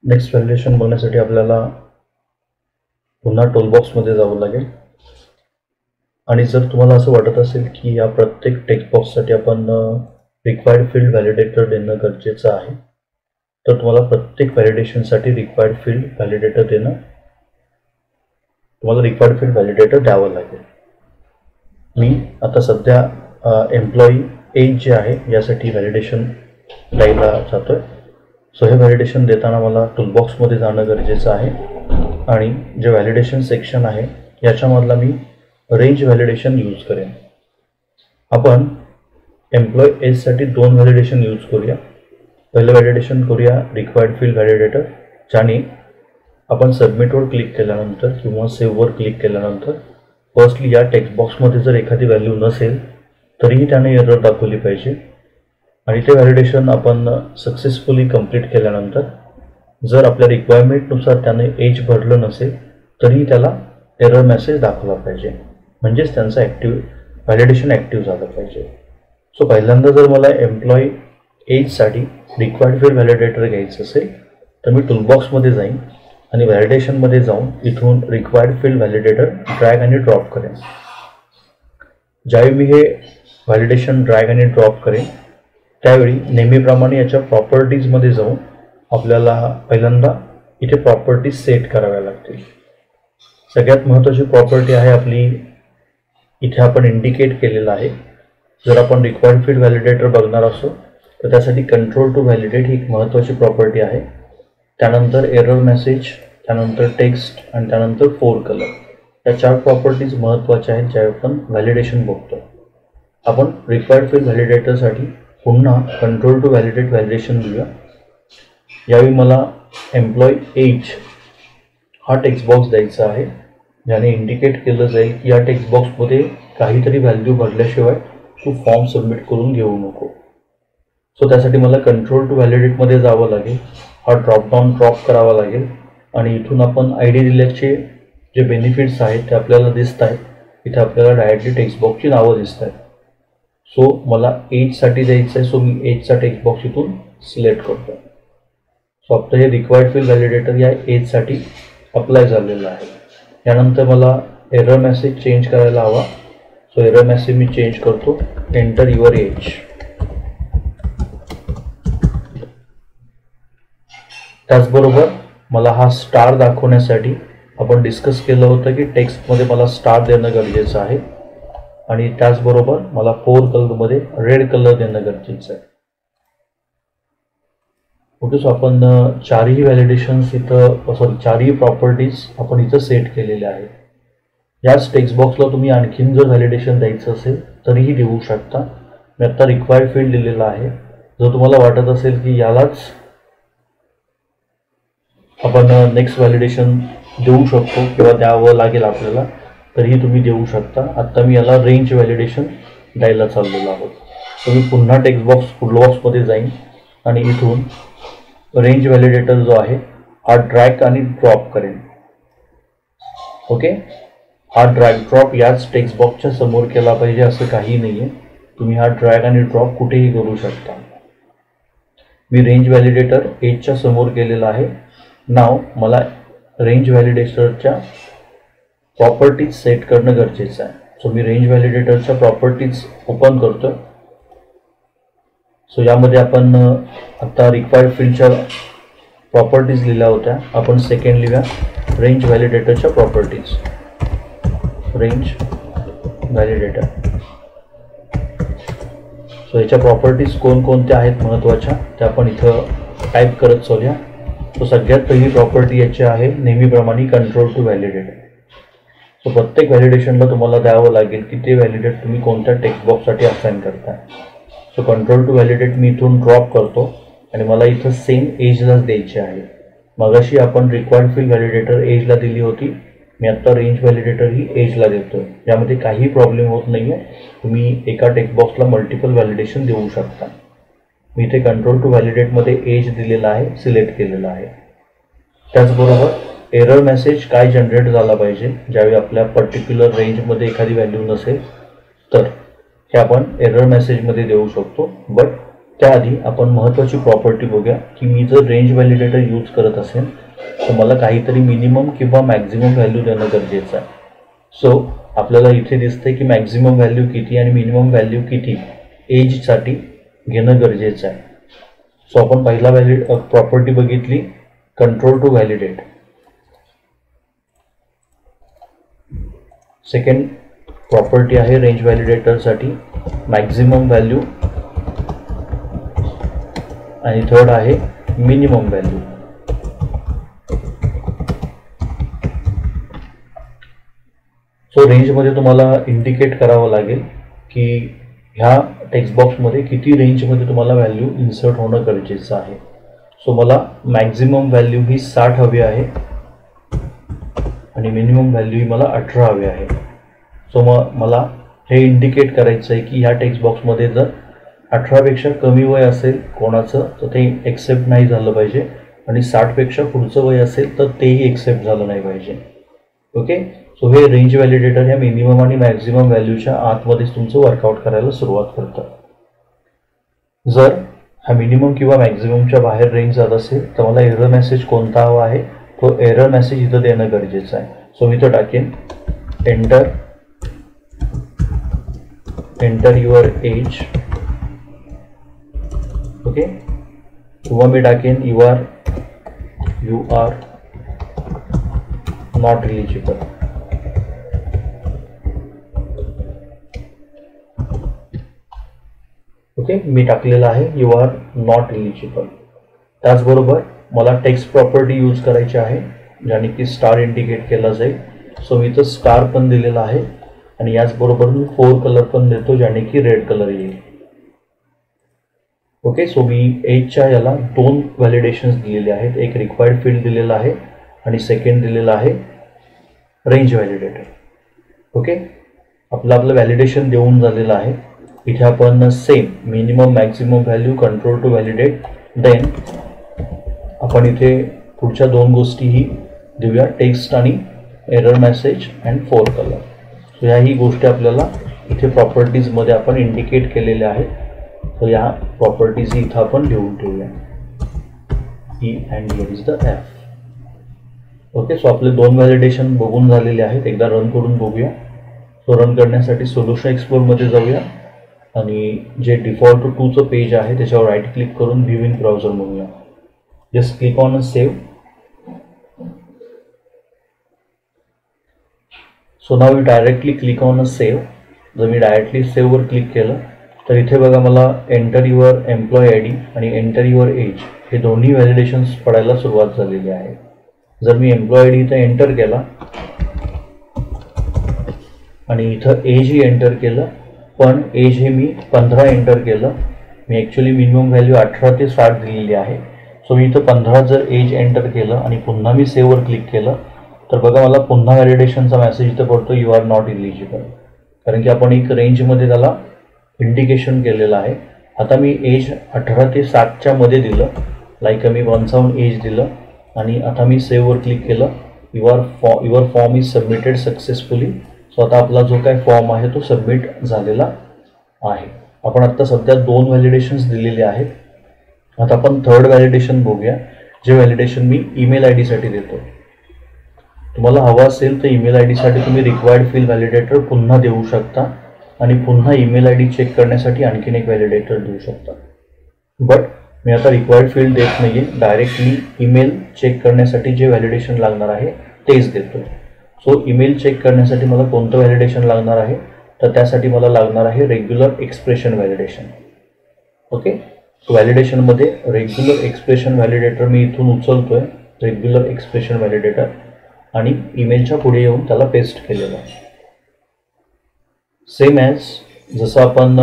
नेक्स्ट व्हॅलिडेशन बघण्यासाठी आपल्याला पुन्हा टूलबॉक्समध्ये जावं लागेल आणि जर तुम्हाला असं वाटत असेल की या प्रत्येक टेक्स्ट बॉक्ससाठी आपण रिक्वायर्ड फील्ड व्हॅलिडेटर देणं गरजेचं आहे तर तुम्हाला प्रत्येक व्हॅलिडेशनसाठी रिक्वायर्ड फील्ड व्हॅलिडेटर द्यावं लागेल. मी आता सध्या एम्प्लॉई एज जे आहे यासाठी व्हॅलिडेशन द्यायला जातोय. सो हे व्हॅलिडेशन देताना मला टूलबॉक्समध्ये जाणं गरजेचं आहे आणि जे व्हॅलिडेशन सेक्शन आहे याच्यामधला मी रेंज व्हॅलिडेशन यूज करेन. आपण एम्प्लॉई एजसाठी 2 व्हॅलिडेशन यूज करूया. पहिलं व्हॅलिडेशन करूया रिक्वायर्ड फील्ड व्हॅलिडेटर, ज्याने आपण सबमिटवर क्लिक केल्यानंतर किंवा सेव्हवर क्लिक केल्यानंतर फर्स्टली या टेक्स्ट बॉक्समध्ये जर एखादी व्हॅल्यू नसेल तरीही त्याने एरर दाखवली पाहिजे आणि ते व्हॅलिडेशन आपण सक्सेसफुली कंप्लीट केल्यानंतर जर आपल्या रिक्वायरमेंटनुसार त्याने एज भरलं नसेल तरीही त्याला एरर मेसेज दाखवला पाहिजे, म्हणजेच त्यांचं व्हॅलिडेशन ॲक्टिव्ह झालं पाहिजे. सो पहिल्यांदा जर मला एम्प्लॉई एजसाठी रिक्वायर्ड फील्ड व्हॅलिडेटर घ्यायचं असेल तर मी टूलबॉक्समध्ये जाईन आणि व्हॅलिडेशनमध्ये जाऊन इथून रिक्वायर्ड फील्ड व्हॅलिडेटर ड्रॅग आणि ड्रॉप करेन. ज्यावेळी मी हे व्हॅलिडेशन ड्रॅग आणि ड्रॉप करेन त्यावेळी नेहमीप्रमाणे याच्या प्रॉपर्टीजमध्ये जाऊन आपल्याला पहिल्यांदा इथे प्रॉपर्टीज सेट कराव्या लागतील. सगळ्यात महत्त्वाची प्रॉपर्टी आहे आपली, इथे आपण इंडिकेट केलेलं आहे. जर आपण रिक्वायर्ड फील्ड व्हॅलिडेटर बघणार असो तर त्यासाठी कंट्रोल टू व्हॅलिडेट ही एक महत्त्वाची प्रॉपर्टी आहे. त्यानंतर एरर मेसेज, त्यानंतर टेक्स्ट आणि त्यानंतर 4 कलर, या 4 प्रॉपर्टीज महत्त्वाच्या आहेत ज्या आपण व्हॅलिडेशन बघतो. आपण रिक्वायर्ड फील्ड व्हॅलिडेटरसाठी पुन्हा कंट्रोल टू व्हॅलिडेट व्हॅलिडेशन घेऊया. यावेळी मला एम्प्लॉई एज हा टेक्स्ट बॉक्स द्यायचा आहे, ज्याने इंडिकेट केलं जाईल की या टेक्स्ट बॉक्समध्ये काहीतरी व्हॅल्यू भरल्याशिवाय तू फॉर्म सबमिट करून घेऊ नको. सो त्यासाठी मला कंट्रोल टू व्हॅलिडेटमध्ये जावं लागेल, हा ड्रॉपडाऊन ड्रॉप करावा लागेल आणि इथून आपण ID दिल्याचे जे बेनिफिट्स आहेत ते आपल्याला दिसत आहेत. इथे आपल्याला डायरेक्टली टेक्स्ट बॉक्सची नावं दिसत आहेत. सो मला एजसाठी द्यायचं आहे, सो मी एजचा टेक्स्ट बॉक्स इथून सिलेक्ट करतो. सो आपलं हे रिक्वायर्ड फील्ड व्हॅलिडेटर या एजसाठी अप्लाय झालेलं आहे. यानंतर मला एरर मेसेज चेंज करायला हवा. सो एरर मेसेज मी चेंज करतो, एंटर युअर एज. त्याचबरोबर मला हा स्टार दाखवण्यासाठी आपण डिस्कस केलं होतं की टेक्स्टमध्ये मला स्टार देणं गरजेचं आहे आणि त्याचबरोबर मला 4 कलरमध्ये रेड कलर देणं गरजेचं आहे. ओके, सो आपण चारही व्हॅलिडेशन्स इथं चारही प्रॉपर्टीज आपण इथं सेट केलेल्या आहेत. याच टेक्स्ट बॉक्सला तुम्ही आणखीन जर व्हॅलिडेशन द्यायचं असेल तरीही देऊ शकता. मी आता रिक्वायर्ड फील्ड दिलेला आहे. जर तुम्हाला वाटत असेल की यालाच आपण नेक्स्ट व्हॅलिडेशन देऊ शकतो किंवा द्यावं लागेल आपल्याला, तरीही तुम्ही देऊ शकता. आत्ता मी याला रेंज व्हॅलिडेशन द्यायला चाललेलो आहोत. तर मी पुन्हा टेक्स्ट बॉक्स फुल बॉक्समध्ये जाईन आणि इथून रेंज व्हॅलिडेटर जो आहे हा ड्रॅग आणि ड्रॉप करेन. ओके, हा ड्रॅग ड्रॉप याच टेक्स्ट बॉक्सच्या समोर केला पाहिजे असं काही नाही आहे. तुम्ही हा ड्रॅग आणि ड्रॉप कुठेही करू शकता. मी रेंज व्हॅलिडेटर एजच्या समोर केलेला आहे. नाव मला रेंज व्हॅलिडेटरच्या प्रॉपर्टीज सेट करणं गरजेचं आहे. सो मी रेंज व्हॅलिडेटरच्या प्रॉपर्टीज ओपन करतो. सो यामध्ये आपण आता रिक्वायर्ड फील्डच्या प्रॉपर्टीज लिहिल्या होत्या. आपण सेकंड लिहूया range व्हॅलिडेटरच्या properties. Range validator. So याच्या प्रॉपर्टीज कोणकोणत्या आहेत महत्त्वाच्या त्या आपण इथं टाईप करत चालूया. सो सगळ्यात पहिली प्रॉपर्टी याची आहे नेहमीप्रमाणे कंट्रोल टू व्हॅलिडेट. सो प्रत्येक व्हॅलिडेशनला तुम्हाला द्यावं लागेल की ते व्हॅलिडेट तुम्ही कोणत्या टेक्स्ट बॉक्ससाठी असाइन करताय. सो कंट्रोल टू व्हॅलिडेट मी इथून ड्रॉप करतो आणि मला इथं सेम एजलाच द्यायची आहे. मगाशी आपण रिक्वायर्ड फील्ड व्हॅलिडेटर एजला दिली होती. मी आत्ता रेंज व्हॅलिडेटर ही एजला देतो. यामध्ये काही प्रॉब्लेम होत नाही आहे. तुम्ही एका टेक्स्ट बॉक्सला मल्टिपल व्हॅलिडेशन देऊ शकता. मी इथे कंट्रोल टू व्हॅलिडेटमध्ये एज दिलेला आहे, सिलेक्ट केलेला आहे. त्याचबरोबर एरर मेसेज काय जनरेट झाला पाहिजे ज्यावेळी आपल्या पर्टिक्युलर रेंजमध्ये एखादी व्हॅल्यू नसेल तर हे आपण एरर मेसेजमध्ये देऊ शकतो. बट त्याआधी आपण महत्त्वाची प्रॉपर्टी बघूया की मी जर रेंज व्हॅलिडेटर यूज करत असेल तर मला काहीतरी मिनिमम किंवा मॅक्झिमम व्हॅल्यू देणं गरजेचं आहे. सो आपल्याला इथे दिसतंय की मॅक्झिमम व्हॅल्यू किती आणि मिनिमम व्हॅल्यू किती एजसाठी घेणं गरजेचं आहे. सो आपण पहिला प्रॉपर्टी बघितली control to validate. Second property आहे रेंज व्हॅलिडेटरसाठी मॅक्झिमम व्हॅल्यू आणि थर्ड आहे मिनिमम व्हॅल्यू. सो रेंजमध्ये तुम्हाला इंडिकेट करावं लागेल की ह्या टेक्स्ट बॉक्समध्ये किती रेंजमध्ये तुम्हाला व्हॅल्यू इन्सर्ट होणं गरजेचं आहे. सो मला मॅक्झिमम व्हॅल्यू ही 60 हवी आहे आणि मिनिमम व्हॅल्यू ही मला 18 हवी आहे. सो मग मला हे इंडिकेट करायचं आहे की ह्या टेक्स्ट बॉक्समध्ये जर 18पेक्षा कमी वय असेल कोणाचं तर ते एक्सेप्ट नाही झालं पाहिजे आणि 60पेक्षा पुढचं वय असेल तर तेही एक्सेप्ट झालं नाही पाहिजे. ओके, सो हे रेंज व्हॅलिडेटर ह्या मिनिमम आणि मॅक्झिमम व्हॅल्यूच्या आतमध्येच तुमचं वर्कआउट करायला सुरुवात करतं. जर हा मिनिमम किंवा मॅक्झिममच्या बाहेर रेंज जात असेल तर मला एरर मेसेज कोणता हवा आहे तो एरर मेसेज इथं देणं गरजेचं आहे. सो मी इथं टाकेन एंटर युअर एज. ओके, किंवा मी टाकेन you are not eligible. Okay, मी टाकलेलं आहे यू आर नॉट एलिजिबल. त्याचबरोबर मला टेक्स्ट प्रॉपर्टी यूज करायची आहे ज्याने की स्टार इंडिकेट केला जाईल. सो मी इथं स्टार पण दिलेला आहे आणि याचबरोबर मी 4 कलर पण देतो ज्याने की रेड कलर येईल. ओके, सो मी एजच्या याला 2 व्हॅलिडेशन्स दिलेले आहेत. एक रिक्वायर्ड फील्ड दिलेला आहे आणि सेकंड दिलेला आहे रेंज व्हॅलिडेटर. ओके, आपलं व्हॅलिडेशन देऊन झालेलं आहे. इथे आपण same minimum maximum value control to validate then आपण इथे पुढच्या 2 गोष्टीही देऊया टेक्स्ट आणि error message and 4 colour. So ह्याही गोष्टी आपल्याला इथे प्रॉपर्टीजमध्ये आपण इंडिकेट केलेल्या आहेत. सो या प्रॉपर्टीज इथं आपण लिहून ठेवूया E and here is the F. Okay, so आपले 2 व्हॅलिडेशन बघून झालेले आहेत. एकदा रन करून बघूया. सो रन करण्यासाठी सोल्युशन एक्सप्लोरमध्ये जाऊया आणि जे डिफॉल्ट 2चं पेज आहे त्याच्यावर राईट क्लिक करून व्ह्यू इन ब्राउझर म्हणूया. Just click on save. So now you directly click on save. जर मी डायरेक्टली सेव्हवर क्लिक केलं तर इथे बघा मला enter your employee I D आणि एंटर युअर एज हे दोन्ही व्हॅलिडेशन्स पडायला सुरुवात झालेली आहे. जर मी एम्प्लॉई आय डी इथं एंटर केला आणि इथं एजही एंटर केलं, पण एज हे मी 15 एंटर केलं. मी ॲक्च्युली मिनिमम व्हॅल्यू 18 ते 60 दिलेली आहे. सो मी इथं 15 जर एज एंटर केलं आणि पुन्हा मी सेव्हवर क्लिक केलं तर बघा मला पुन्हा व्हॅलिडेशनचा मेसेज इथं पडतो, यू आर नॉट इलिजिबल. कारण की आपण एक रेंजमध्ये त्याला इंडिकेशन केलेलं आहे. आता मी एज 18 ते 60च्या मध्ये दिलं, लाईक मी 1 एज दिलं आणि आता मी सेव्हवर क्लिक केलं. Your form is submitted successfully. So आता आपला जो काय फॉर्म आहे तो सबमिट झालेला आहे. आपण आत्ता सध्या 2 व्हॅलिडेशन्स दिलेले आहेत. आता आपण थर्ड व्हॅलिडेशन बघूया, जे व्हॅलिडेशन मी ईमेल आय डीसाठी देतो. तुम्हाला हवं असेल तर ईमेल आय डीसाठी तुम्ही रिक्वायर्ड फील्ड व्हॅलिडेटर पुन्हा देऊ शकता आणि पुन्हा ईमेल आय डी चेक करण्यासाठी आणखीन एक व्हॅलिडेटर देऊ शकता. बट मी आता रिक्वायर्ड फील्ड देत नाही आहे, डायरेक्टली ईमेल चेक करण्यासाठी जे व्हॅलिडेशन लागणार आहे तेच देतो. सो ईमेल चेक करण्यासाठी मला कोणतं व्हॅलिडेशन लागणार आहे तर त्यासाठी मला लागणार आहे regular expression validation. Okay, so व्हॅलिडेशनमध्ये रेग्युलर एक्सप्रेशन व्हॅलिडेटर मी इथून उचलतोय, रेग्युलर एक्सप्रेशन व्हॅलिडेटर, आणि ईमेलच्या पुढे येऊन त्याला पेस्ट केलेलं आहे. सेम ॲज जसं आपण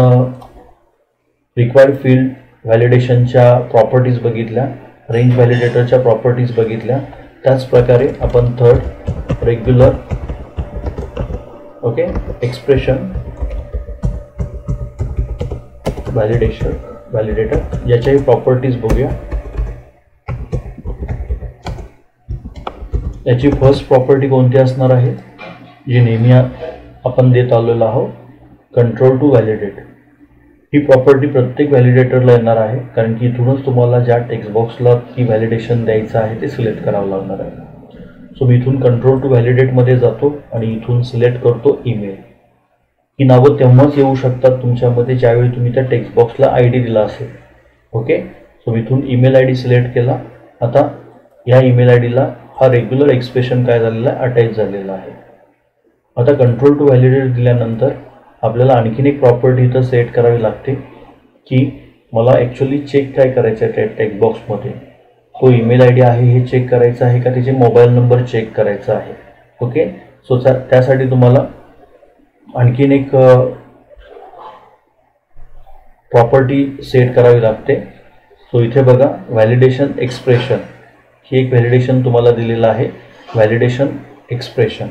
रिक्वायर्ड फील्ड व्हॅलिडेशनच्या प्रॉपर्टीज बघितल्या, रेंज व्हॅलिडेटरच्या प्रॉपर्टीज बघितल्या, त्याच प्रकारे आपण third regular expression validator याच्याही properties बघूया. याची फर्स्ट प्रॉपर्टी कोणती असणार आहे, जी नेहमी आपण देत आलेलो आहोत, कंट्रोल टू व्हॅलिडेट. ही प्रॉपर्टी प्रत्येक व्हॅलिडेटरला येणार आहे, कारण की इथूनच तुम्हाला ज्या टेक्स्ट बॉक्सला की व्हॅलिडेशन द्यायचं आहे ते सिलेक्ट करावं लागणार आहे. सो मी इथून कंट्रोल टू व्हॅलिडेटमध्ये जातो आणि इथून सिलेक्ट करतो ईमेल. ही नावं तेव्हाच येऊ शकतात तुमच्यामध्ये ज्यावेळी तुम्ही त्या टेक्स्ट बॉक्सला आय डी दिला असेल. ओके, सो मी इथून ईमेल आय डी सिलेक्ट केला. आता या ईमेल आय डीला हा रेग्युलर एक्सप्रेशन काय झालेला आहे, अटॅच झालेला आहे. आता कंट्रोल टू व्हॅलिडेट दिल्यानंतर आपल्याला आणखीन एक प्रॉपर्टी इथं सेट करावी लागते की मला ॲक्च्युली चेक काय करायचं आहे त्या टेक्स्ट बॉक्समध्ये, तो ईमेल आय डी आहे हे चेक करायचं आहे का त्याचे मोबाईल नंबर चेक करायचा आहे. ओके, सो त्यासाठी तुम्हाला आणखीन एक प्रॉपर्टी सेट करावी लागते. सो इथे बघा व्हॅलिडेशन एक्सप्रेशन ही एक व्हॅलिडेशन तुम्हाला दिलेलं आहे, व्हॅलिडेशन एक्सप्रेशन.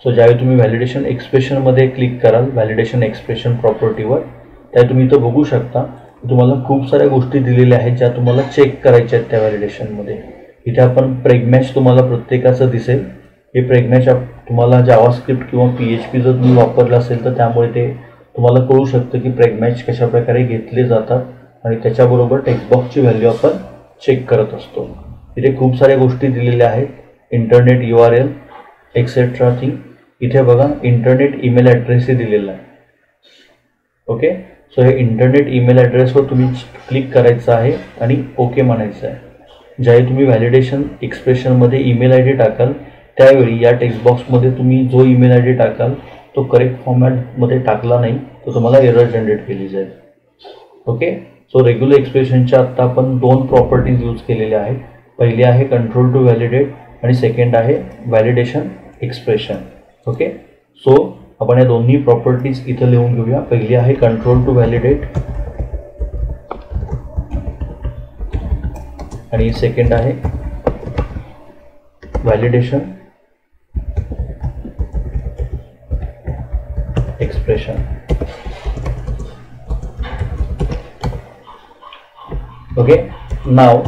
सो ज्यावेळी तुम्ही व्हॅलिडेशन एक्सप्रेशनमध्ये क्लिक कराल व्हॅलिडेशन एक्सप्रेशन प्रॉपर्टीवर, त्या तुम्ही इथं बघू शकता तुम्हाला खूप साऱ्या गोष्टी दिलेल्या आहेत ज्या तुम्हाला चेक करायच्या आहेत त्या व्हॅलिडेशनमध्ये. इथे आपण प्रेगमॅच तुम्हाला प्रत्येकाचं दिसेल. हे प्रेगमॅच तुम्हाला जावास्क्रिप्ट किंवा PHP जर तुम्ही वापरलं असेल तर त्यामुळे ते तुम्हाला कळू शकतं की प्रेगमॅच कशाप्रकारे घेतले जातात आणि त्याच्याबरोबर टेक्स्ट बॉक्सची व्हॅल्यू आपण चेक करत असतो. इथे खूप साऱ्या गोष्टी दिलेल्या आहेत, इंटरनेट URL एक्सेट्रा थिंग. इथे बघा इंटरनेट ईमेल ॲड्रेसही दिलेला आहे. ओके, सो हे इंटरनेट ईमेल ॲड्रेसवर तुम्ही क्लिक करायचं आहे आणि ओके म्हणायचं आहे. ज्यावेळी तुम्ही व्हॅलिडेशन एक्सप्रेशनमध्ये ईमेल आय डी टाकाल त्यावेळी या टेक्स्ट बॉक्समध्ये तुम्ही जो ईमेल आय डी टाकाल तो करेक्ट फॉर्मॅटमध्ये टाकला नाही तर तुम्हाला एरर जनरेट केली जाईल. ओके, सो रेग्युलर एक्सप्रेशनच्या आत्ता आपण 2 प्रॉपर्टीज यूज केलेल्या आहेत. पहिली आहे कंट्रोल टू व्हॅलिडेट आणि सेकंड आहे व्हॅलिडेशन एक्सप्रेशन. ओके, सो आपण या दोन्ही प्रॉपर्टीज इथं लिहून घेऊया. पहिली आहे कंट्रोल टू व्हॅलिडेट आणि सेकंड आहे व्हॅलिडेशन एक्सप्रेशन. ओके, नाव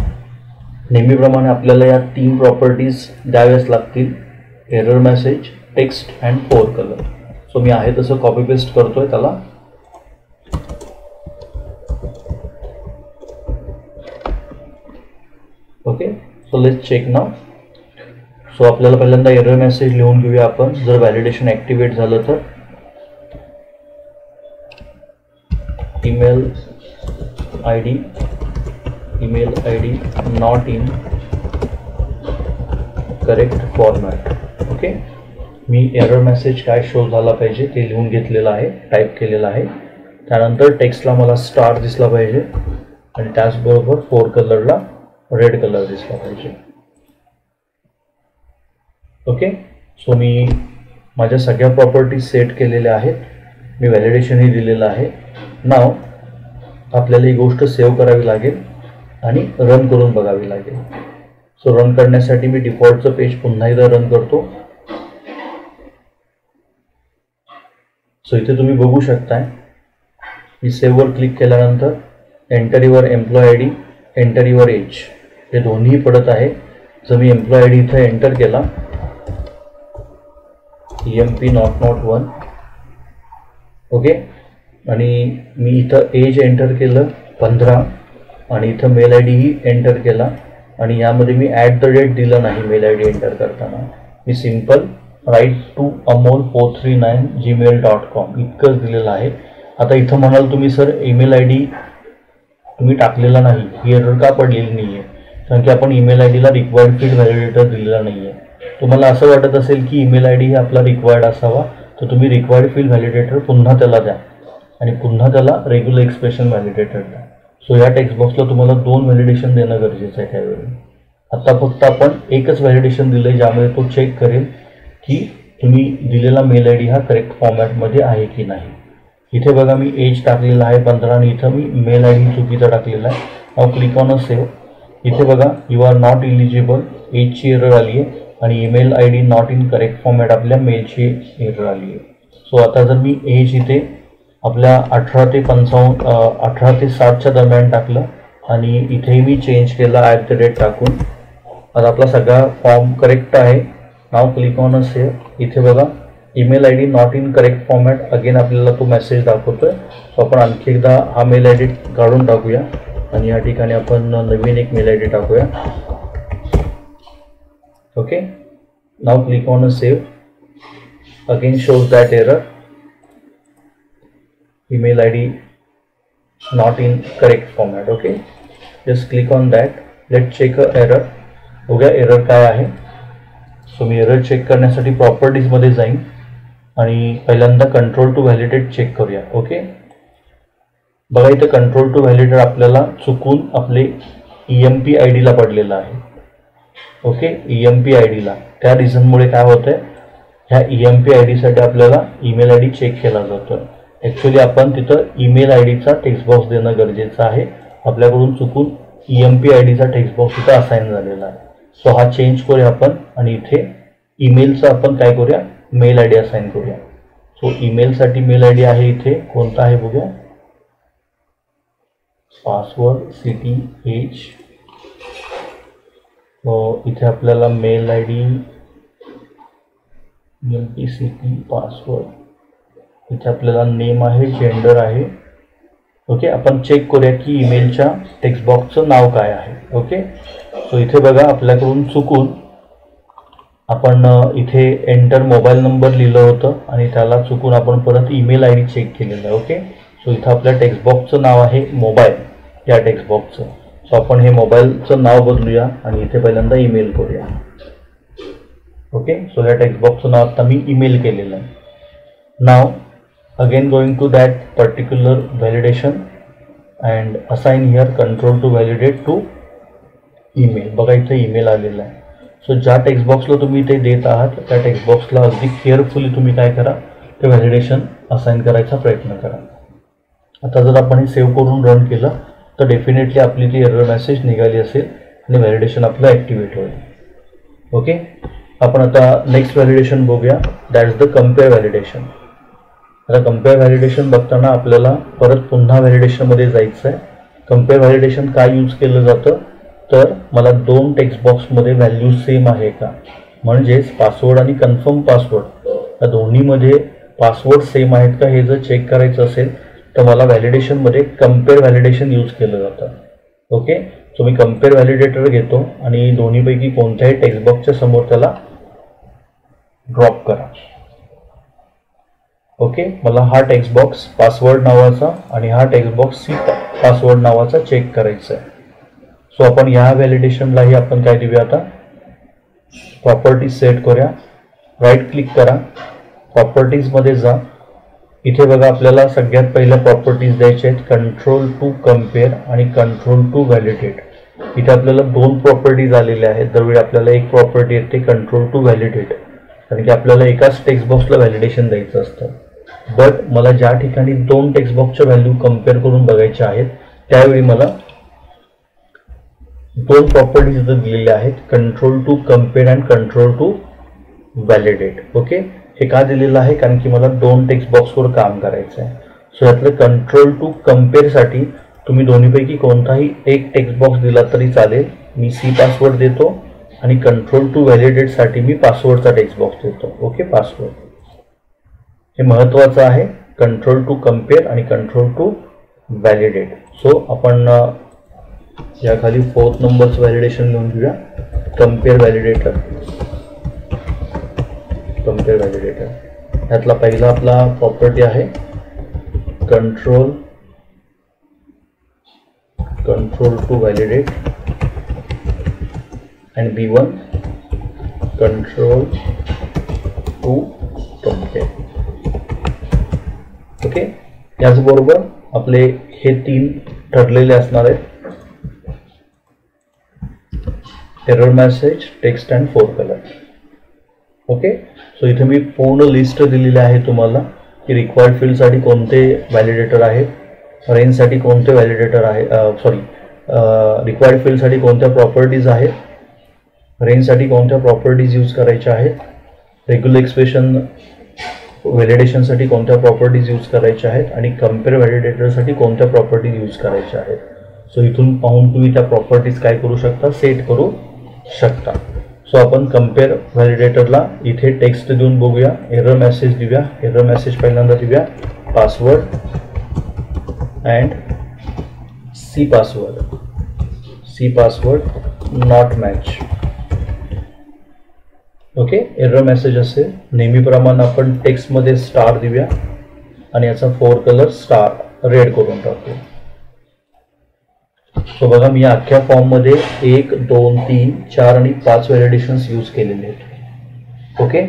नेहमीप्रमाणे आपल्याला या 3 प्रॉपर्टीज द्याव्याच लागतील, error message, text and 4 colour. So मी आहे तसं कॉपी पेस्ट करतोय त्याला. ओके, सो लेट्स चेक नाव. सो आपल्याला पहिल्यांदा एरर मेसेज लिहून घेऊया आपण. जर व्हॅलिडेशन ॲक्टिवेट झालं तर email I D not in correct format. Okay, me error message काय शो झाला पाहिजे ते लिहून घेतलेलं आहे, टाईप केलेलं आहे. त्यानंतर टेक्स्टला मला स्टार दिसला पाहिजे आणि त्याचबरोबर 4 कलरला रेड कलर दिसला पाहिजे. ओके, सो मी माझ्या सगळ्या प्रॉपर्टीज सेट केलेल्या आहेत, मी व्हॅलिडेशनही दिलेलं आहे. नाव आपल्याला ही गोष्ट सेव्ह करावी लागेल आणि रन करून बघावी लागेल. सो रन करण्यासाठी मी डिफॉल्टचं पेज पुन्हा एकदा रन करतो. सो इथे तुम्ही बघू शकताय, मी सेव्हवर क्लिक केल्यानंतर enter your employee I D, enter your age हे दोन्ही पडत आहे. जर मी एम्प्लॉय आय डी इथं एंटर केला EMP001, ओके, आणि मी इथं एज एंटर केलं 15 आणि इथं मेल आय डीही एंटर केला आणि यामध्ये मी @ दिलं नाही. मेल आय डी एंटर करताना मी सिम्पल राईट टू amol439gmail.com इतकंच दिलेलं आहे. आता इथं म्हणाल तुम्ही सर ईमेल आय डी तुम्ही टाकलेला नाही, ही एरर का पडलेली नाही आहे? कारण की आपण email I Dila required field validator दिलेला नाही आहे. तुम्हाला असं वाटत असेल की ईमेल आय डी हे आपला रिक्वायर्ड असावा, तर तुम्ही रिक्वायर्ड फील्ड व्हॅलिडेटर पुन्हा त्याला द्या आणि पुन्हा त्याला रेग्युलर एक्सप्रेशन व्हॅलिडेटर द्या. सो या टेक्स्ट बॉक्सला तुम्हाला 2 व्हॅलिडेशन देणं गरजेचं आहे त्यावेळी. आता फक्त आपण एकच व्हॅलिडेशन दिलं आहे, ज्यामध्ये तो चेक करेल की तुम्ही दिलेला मेल आय डी हा करेक्ट फॉर्मॅटमध्ये आहे की नाही. इथे बघा मी एज टाकलेला आहे 15 आणि इथं मी मेल आय डी चुकीचा टाकलेला आहे. नाव क्लिक ऑन अ सेव्ह. इथे बघा यू आर नॉट इलिजिबल, एजची एरर आली आहे आणि email I D not in correct format आपल्या मेलची एरर आली आहे. सो आता जर मी एज इथे आपल्या 18 ते 60च्या दरम्यान टाकलं आणि इथेही मी चेंज केला @ टाकून, आता आपला सगळा फॉर्म करेक्ट आहे. नाव क्लिक ऑन अ सेव्ह. इथे बघा email I D not in correct format, again आपल्याला तो मेसेज दाखवतोय. सो आपण आणखी एकदा हा मेल आय डी काढून टाकूया आणि या ठिकाणी आपण नवीन एक मेल आय डी टाकूया. Okay, now click on a save. Again shows that error, email ID not in correct format. okay, just click on that. let's check a error. बघूया error काय आहे. सो मी एरर चेक करण्यासाठी properties मध्ये जाईन आणि पहिल्यांदा control to validate check करूया. Okay, बघा इथं कंट्रोल टू व्हॅलिडेट आपल्याला चुकून आपले EMP आय डीला पडलेलं आहे. ओके, EMP आय डीला, त्या रिझनमुळे काय होतंय, ह्या EMP आय डीसाठी आपल्याला ईमेल आय डी चेक केला जातोय. ॲक्च्युली आपण तिथं ईमेल आय डीचा टेक्स्ट बॉक्स देणं गरजेचं आहे. आपल्याकडून चुकून EMP आय डीचा टेक्स्ट बॉक्स इथं असाइन झालेला आहे. सो हा चेंज करूया आपण आणि इथे ईमेलचं आपण काय करूया, मेल आय डी असाइन करूया. सो ईमेलसाठी मेल आय डी आहे इथे, कोणता आहे बघूया, पासवर्ड सिटी एज. इथे आपल्याला mail I D MPCT password, इथे आपल्याला नेम आहे, जेंडर आहे. ओके, आपण चेक करूया की ईमेलच्या टेक्स्ट बॉक्सचं नाव काय आहे. ओके, सो इथे बघा आपल्याकडून चुकून आपण इथे एंटर मोबाईल नंबर लिहिलं होतं आणि त्याला चुकून आपण परत ईमेल आय डी चेक केलेलं आहे. ओके, सो इथं आपल्या टेक्स्ट बॉक्सचं नाव आहे मोबाईल, या टेक्स्ट बॉक्सचं. सो आपण हे मोबाईलचं नाव बदलूया आणि इथे पहिल्यांदा ईमेल करूया. ओके, सो या टेक्स्ट बॉक्सचं नाव आता मी ईमेल केलेलं आहे. नाव again going to that particular validation and assign here control to validate to email. बघा इथे ईमेल आलेला आहे. सो ज्या टेक्स्ट बॉक्सला तुम्ही ते देत आहात त्या टेक्स्ट बॉक्सला अगदी केअरफुली तुम्ही काय करा, ते व्हॅलिडेशन असाइन करायचा प्रयत्न करा. आता जर आपण हे सेव्ह करून रन केलं तर डेफिनेटली आपली ती एरर मेसेज निघाली असेल आणि व्हॅलिडेशन आपलं ॲक्टिवेट होईल. ओके, आपण आता नेक्स्ट व्हॅलिडेशन बघूया, that is the compare validation. आता कम्पेअर व्हॅलिडेशन बघताना आपल्याला परत पुन्हा व्हॅलिडेशनमध्ये जायचं आहे. कम्पेअर व्हॅलिडेशन काय यूज केलं जातं, तर मला 2 टेक्स्ट बॉक्समध्ये व्हॅल्यू सेम आहे का, म्हणजेच पासवर्ड आणि कन्फर्म पासवर्ड या दोन्हीमध्ये पासवर्ड सेम आहेत का हे जर चेक करायचं असेल तर मला व्हॅलिडेशनमध्ये कम्पेअर व्हॅलिडेशन यूज केलं जातं. ओके, सो मी कम्पेअर व्हॅलिडेटर घेतो आणि दोन्हीपैकी कोणत्याही टेक्स्ट बॉक्सच्या समोर त्याला ड्रॉप करा. ओके, मला हा टेक्स्ट बॉक्स पासवर्ड नावाचा आणि हा टेक्स्ट बॉक्स सी पासवर्ड नावाचा चेक करायचा आहे. सो आपण ह्या व्हॅलिडेशनलाही आपण काय देऊया, आता प्रॉपर्टीज सेट करूया. राईट क्लिक करा, प्रॉपर्टीजमध्ये जा. इथे बघा आपल्याला सगळ्यात पहिल्या प्रॉपर्टीज द्यायच्या आहेत, कंट्रोल टू कम्पेअर आणि कंट्रोल टू व्हॅलिडेट. इथे आपल्याला दोन प्रॉपर्टीज आलेल्या आहेत. दरवेळी आपल्याला एक प्रॉपर्टी येते कंट्रोल टू व्हॅलिडेट, कारण की आपल्याला एकाच टेक्स्ट बॉक्सला व्हॅलिडेशन द्यायचं असतं. बट मला ज्या ठिकाणी दोन टेक्स्ट बॉक्सच्या व्हॅल्यू कम्पेअर करून बघायच्या आहेत त्यावेळी मला दोन प्रॉपर्टीज इथं दिलेल्या आहेत, control to compare and control to validate. Okay, हे का दिलेलं आहे, कारण की मला दोन टेक्स्ट बॉक्सवर काम करायचं आहे. सो यातलं कंट्रोल टू कम्पेअरसाठी तुम्ही दोन्हीपैकी कोणताही एक टेक्स्ट बॉक्स दिला तरी चालेल. मी सी पासवर्ड देतो आणि कंट्रोल टू व्हॅलिडेटसाठी मी पासवर्डचा टेक्स्ट बॉक्स देतो. ओके, पासवर्ड हे महत्त्वाचं आहे, कंट्रोल टू कम्पेअर आणि कंट्रोल टू व्हॅलिडेट. सो आपण याखाली 4th नंबरचं व्हॅलिडेशन लिहून घेऊया, कम्पेअर व्हॅलिडेटर. कम्पेअर व्हॅलिडेटर यातला पहिला आपला प्रॉपर्टी आहे control to validate and B1 control to compare. Okay, याचबरोबर आपले हे 3 ठरलेले असणार आहेत, error message, text and 4 colour. Okay, so इथे मी पूर्ण लिस्ट दिलेली आहे तुम्हाला की रिक्वायर्ड फील्डसाठी कोणते व्हॅलिडेटर आहेत, रेंजसाठी कोणते व्हॅलिडेटर आहे, रिक्वायर्ड फील्डसाठी कोणत्या प्रॉपर्टीज आहेत, रेंजसाठी कोणत्या प्रॉपर्टीज यूज करायच्या आहेत, रेग्युलर एक्सप्रेशन व्हॅलिडेशनसाठी कोणत्या प्रॉपर्टीज यूज करायच्या आहेत आणि कम्पेअर व्हॅलिडेटरसाठी कोणत्या प्रॉपर्टीज यूज करायच्या आहेत. सो इथून पाहून तुम्ही त्या प्रॉपर्टीज काय करू शकता, सेट करू शकता. सो आपण कम्पेअर व्हॅलिडेटरला इथे टेक्स्ट देऊन बघूया, एरर मेसेज देऊया. एरर मेसेज पहिल्यांदा देऊया password and C password not match. Okay, error message असेल. नेहमीप्रमाणे आपण टेक्स्टमध्ये स्टार देऊया आणि याचा 4 कलर स्टार रेड करून टाकू. सो बघा मी अख्ख्या फॉर्ममध्ये 1, 2, 3, 4 आणि 5 व्हॅलिडेशन्स यूज केलेले आहेत. ओके,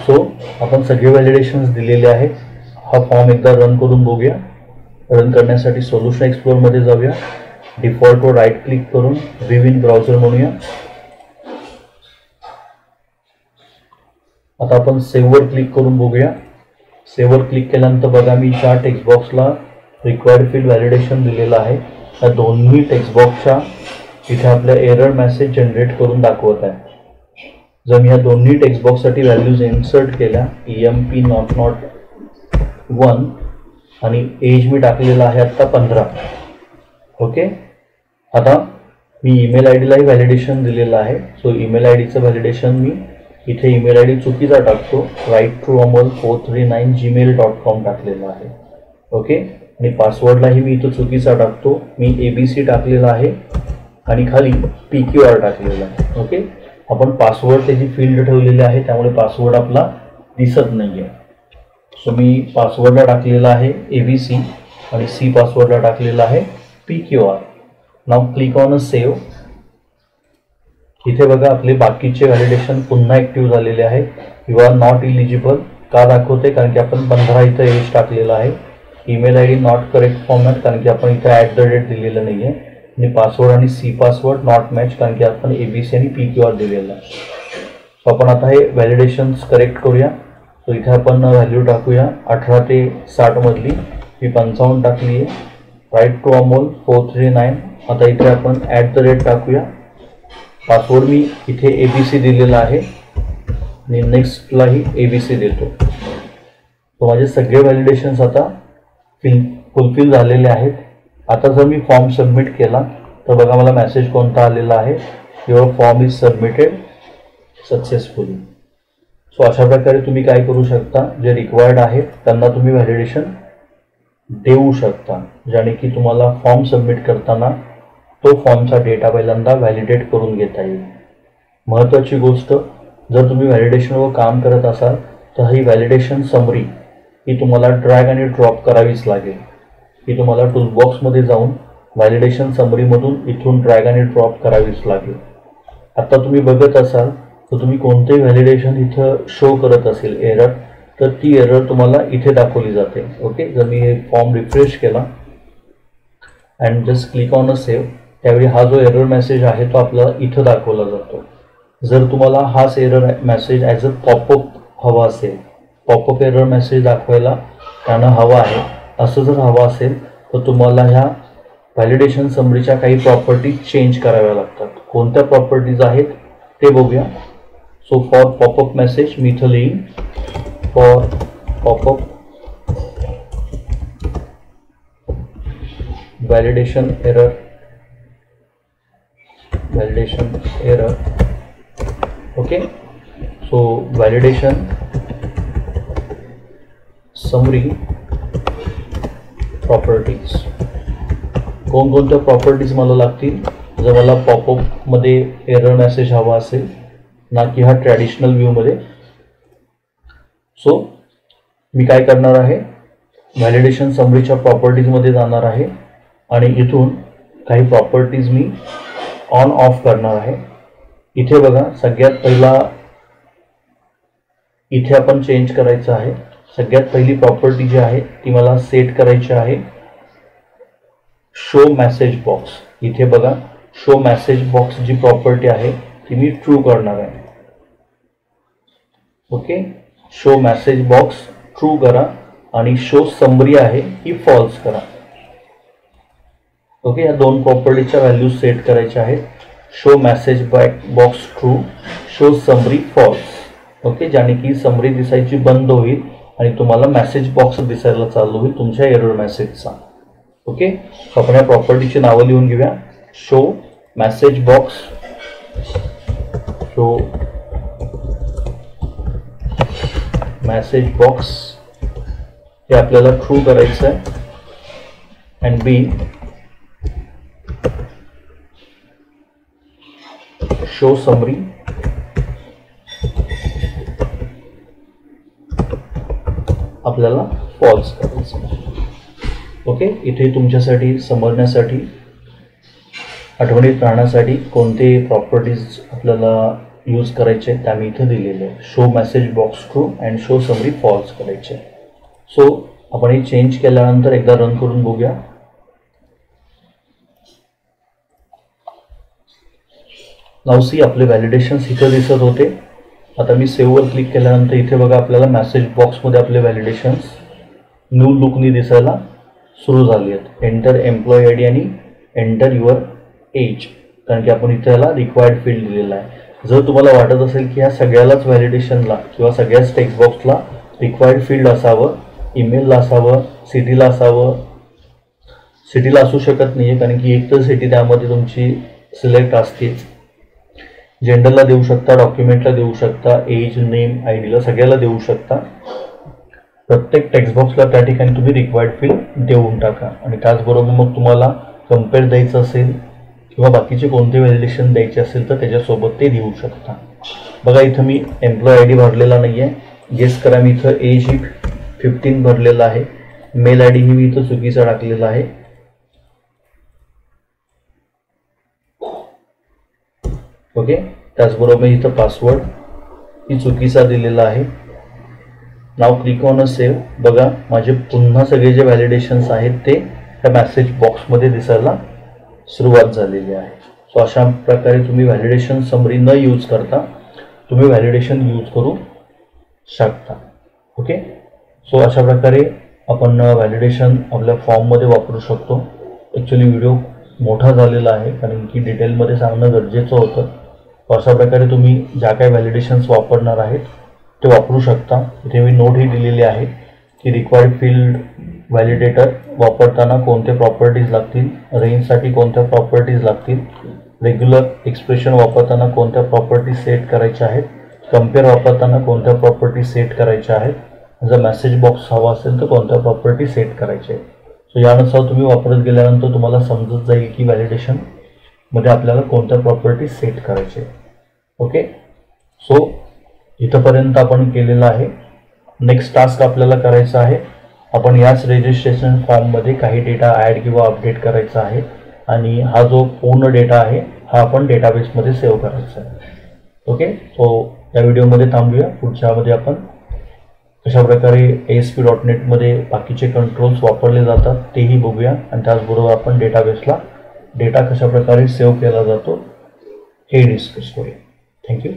सो आपण सगळे व्हॅलिडेशन्स दिलेले आहेत. हा फॉर्म एकदा रन करून बघूया. रन करण्यासाठी सोल्युशन एक्सप्लोरमध्ये जाऊया, डिफॉल्टवर राईट क्लिक करून व्ह्यू इन ब्राउझर म्हणूया. आता आपण सेव्हवर क्लिक करून बघूया. सेव्हवर क्लिक केल्यानंतर बघा मी ज्या टेक्स्ट बॉक्सला रिक्वायर्ड फील्ड व्हॅलिडेशन दिलेलं आहे त्या दोन्ही टेक्स्ट बॉक्सच्या इथे आपल्या एरर मेसेज जनरेट करून दाखवत आहे. जर मी या दोन्ही टेक्स्ट बॉक्ससाठी व्हॅल्यूज इन्सर्ट केल्या, EMP नॉट 1 आणि एज मी टाकलेला आहे आत्ता 15. ओके, आता मी ईमेल आय डीलाही व्हॅलिडेशन दिलेलं आहे. सो ईमेल आय डीचं व्हॅलिडेशन मी इथे ईमेल आय डी चुकीचा टाकतो, write2amol439gmail.com टाकलेला आहे. ओके, आणि पासवर्डलाही मी इथं चुकीचा टाकतो, मी ABC टाकलेला आहे आणि खाली PQR टाकलेला आहे. ओके, आपण पासवर्ड त्याची फील्ड ठेवलेली आहे त्यामुळे पासवर्ड आपला दिसत नाही आहे. सो मी पासवर्डला टाकलेला आहे ABC आणि सी पासवर्डला टाकलेला आहे PQR. Now click on save. इथे बघा आपले बाकीचे व्हॅलिडेशन पुन्हा ॲक्टिव्ह झालेले आहे. यू आर नॉट इलिजिबल का दाखवते, कारण की आपण 15 इथं एज टाकलेला आहे. Email I D not correct format, कारण की आपण इथं @ दिलेलं नाही आहे. आणि पासवर्ड आणि सी पासवर्ड नॉट मॅच, कारण की आपण ABC आणि PQR दिलेलं आहे. सो आपण आता हे व्हॅलिडेशन्स करेक्ट करूया. सो इथे आपण व्हॅल्यू टाकूया 18 ते 60 मधली, मी 55 टाकली आहे. write2amol439. आता इथे आपण @ टाकूया. पासवर्ड मी इथे ABC दिलेला आहे आणि नेक्स्टलाही ABC देतो. तो माझे सगळे व्हॅलिडेशन्स आता फुलफिल झालेले आहेत. आता जर मी फॉर्म सबमिट केला तर बघा मला मेसेज कोणता आलेला आहे, your form is submitted successfully. So अशा प्रकारे तुम्ही काय करू शकता, जे रिक्वायर्ड आहेत त्यांना तुम्ही व्हॅलिडेशन देऊ शकता, ज्याने की तुम्हाला फॉर्म सबमिट करताना तो फॉर्मचा डेटा पहिल्यांदा व्हॅलिडेट करून घेता येईल. महत्त्वाची गोष्ट, जर तुम्ही व्हॅलिडेशनवर काम करत असाल तर ही व्हॅलिडेशन समरी ही तुम्हाला ड्रॅग आणि ड्रॉप करावीच लागेल. ही तुम्हाला टूलबॉक्समध्ये जाऊन व्हॅलिडेशन समरीमधून इथून ड्रॅग आणि ड्रॉप करावीच लागेल. आता तुम्ही बघत असाल तर तुम्ही कोणतेही व्हॅलिडेशन इथं शो करत असेल एरर, तर ती एरर तुम्हाला इथे दाखवली जाते. ओके, जर मी फॉर्म रिफ्रेश केला and just click on a save, त्यावेळी हा जो एरर मेसेज आहे तो आपल्याला इथं दाखवला जातो. जर तुम्हाला हाच error message as a popup हवा असेल, पॉपअप एरर मेसेज दाखवायला त्यानं हवा आहे, असं जर हवं असेल तर तुम्हाला ह्या व्हॅलिडेशन समरीच्या काही प्रॉपर्टीज चेंज कराव्या लागतात. कोणत्या प्रॉपर्टीज आहेत ते बघूया. सो फॉर पॉपअप मेसेज मी इथं लिहीन for popup validation error. Okay, so validation summary properties. कोणकोणत्या प्रॉपर्टीज मला लागतील जर मला पॉपअप मध्ये एरर मेसेज हवा असेल, ना की हा ट्रॅडिशनल व्ह्यू मध्ये. सो मी काय करणार आहे, व्हॅलिडेशन समरीच्या प्रॉपर्टीज मध्ये जाणार आहे आणि इथून काही प्रॉपर्टीज मी ऑन ऑफ करणार आहे. इथे बघा, सगळ्यात पहिला इथे आपण चेंज करायचं आहे. सगळ्यात पहिली प्रॉपर्टी जी आहे ती मला सेट करायची आहे शो मेसेज बॉक्स. इथे बघा, शो मेसेज बॉक्स जी प्रॉपर्टी आहे ती मी ट्रू करणार आहे. Okay, show message box true करा आणि शो समरी आहे ही फॉल्स करा. ओके, या दोन प्रॉपर्टीच्या व्हॅल्यूज सेट करायच्या आहेत. Show message box true, show summary false. Okay, ज्याने की समरी दिसायची बंद होईल आणि तुम्हाला मेसेज बॉक्स दिसायला चालू होईल तुमच्या एरर मेसेजचा. ओके, आपण या प्रॉपर्टीची नावं लिहून घेऊया. Show message box, show message box हे आपल्याला ट्रू करायचं आहे. अँड बी शो समरी आपल्याला फॉल्स करायचं. ओके, इथे तुमच्यासाठी समजण्यासाठी, आठवणीत राहण्यासाठी कोणते प्रॉपर्टीज आपल्याला यूज करायचे त्या मी इथे दिलेले आहे. Show message box true and show summary false करायचे. सो आपण हे चेंज केल्यानंतर एकदा रन करून बघूया. नाव सी आपले व्हॅलिडेशन्स इथं दिसत होते. आता मी सेव्हवर क्लिक केल्यानंतर इथे बघा आपल्याला मेसेज बॉक्समध्ये आपले व्हॅलिडेशन्स न्यू लुकनी दिसायला सुरू झाली आहेत. एंटर एम्प्लॉई आय डी आणि एंटर युअर एज, कारण की आपण इथे याला रिक्वायर्ड फील्ड दिलेला आहे. जर तुम्हाला वाटत असेल की ह्या सगळ्यालाच व्हॅलिडेशनला किंवा सगळ्याच टेक्स्ट बॉक्सला रिक्वायर्ड फील्ड असावं, ईमेलला असावं, सिटीला असावं, सिटीला असू शकत नाही आहे, कारण की एक तर सिटी त्यामध्ये तुमची सिलेक्ट असतेच. जेंडरला देऊ शकता, डॉक्युमेंटला देऊ शकता, एज, नेम, आय डीला सगळ्याला देऊ शकता. प्रत्येक टेक्स्ट बॉक्सला त्या ठिकाणी तुम्ही रिक्वायर्ड फील्ड देऊन टाका. आणि त्याचबरोबर मग तुम्हाला कम्पेअर द्यायचं असेल किंवा बाकीचे कोणते व्हॅलिडेशन द्यायचे असेल तर त्याच्यासोबत ते देऊ शकता. बघा, इथं मी एम्प्लॉय आय डी भरलेला नाही आहे. गेस करा, मी इथं एज ही 15 भरलेला आहे. मेल आय डी ही मी इथं चुकीचा टाकलेला आहे. ओके, त्याचबरोबर मी इथं पासवर्ड ही चुकीचा दिलेला आहे. नाव क्लिक ऑन अ सेव्ह. बघा, माझे पुन्हा सगळे जे व्हॅलिडेशन्स आहेत ते त्या मेसेज बॉक्समध्ये दिसायला सुरुवात झालेली आहे. सो अशा प्रकारे तुम्ही व्हॅलिडेशन समरी न यूज करता तुम्ही व्हॅलिडेशन यूज करू शकता. ओके, सो अशा प्रकारे आपण व्हॅलिडेशन आपल्या फॉर्ममध्ये वापरू शकतो. ॲक्च्युली व्हिडिओ मोठा झालेला आहे कारण की डिटेलमध्ये सांगणं गरजेचं होतं. अशा प्रकारे तुम्ही ज्या काही व्हॅलिडेशन्स वापरणार आहेत ते वापरू शकता. इथे मी नोट ही दिलेली आहे की रिक्वायर्ड फील्ड व्हॅलिडेटर वापरताना कोणते प्रॉपर्टीज लागतील, रेंजसाठी कोणत्या प्रॉपर्टीज लागतील, रेग्युलर एक्सप्रेशन वापरताना कोणत्या प्रॉपर्टीज सेट करायच्या आहेत, कम्पेअर वापरताना कोणत्या प्रॉपर्टीज सेट करायच्या आहेत, जर मेसेज बॉक्स हवा असेल तर कोणत्या प्रॉपर्टी सेट करायच्या आहेत. सो यानुसार तुम्ही वापरत गेल्यानंतर तुम्हाला समजत जाईल की व्हॅलिडेशनमध्ये आपल्याला कोणत्या प्रॉपर्टीज सेट करायचे. ओके, सो इथंपर्यंत आपण केलेलं आहे. नेक्स्ट टास्क आपल्याला करायचा आहे, आपण याच रजिस्ट्रेशन फॉर्ममध्ये काही डेटा ॲड किंवा अपडेट करायचा आहे आणि हा जो पूर्ण डेटा आहे हा आपण डेटाबेसमध्ये सेव्ह करायचा आहे. ओके, सो या व्हिडिओमध्ये थांबूया. पुढच्यामध्ये आपण कशा प्रकारे ASP.NET बाकीचे कंट्रोल्स वापरले जातात तेही बघूया आणि त्याचबरोबर आपण डेटाबेसला डेटा कशा प्रकारे सेव्ह केला जातो हे डिस्कस करूया. थँक्यू.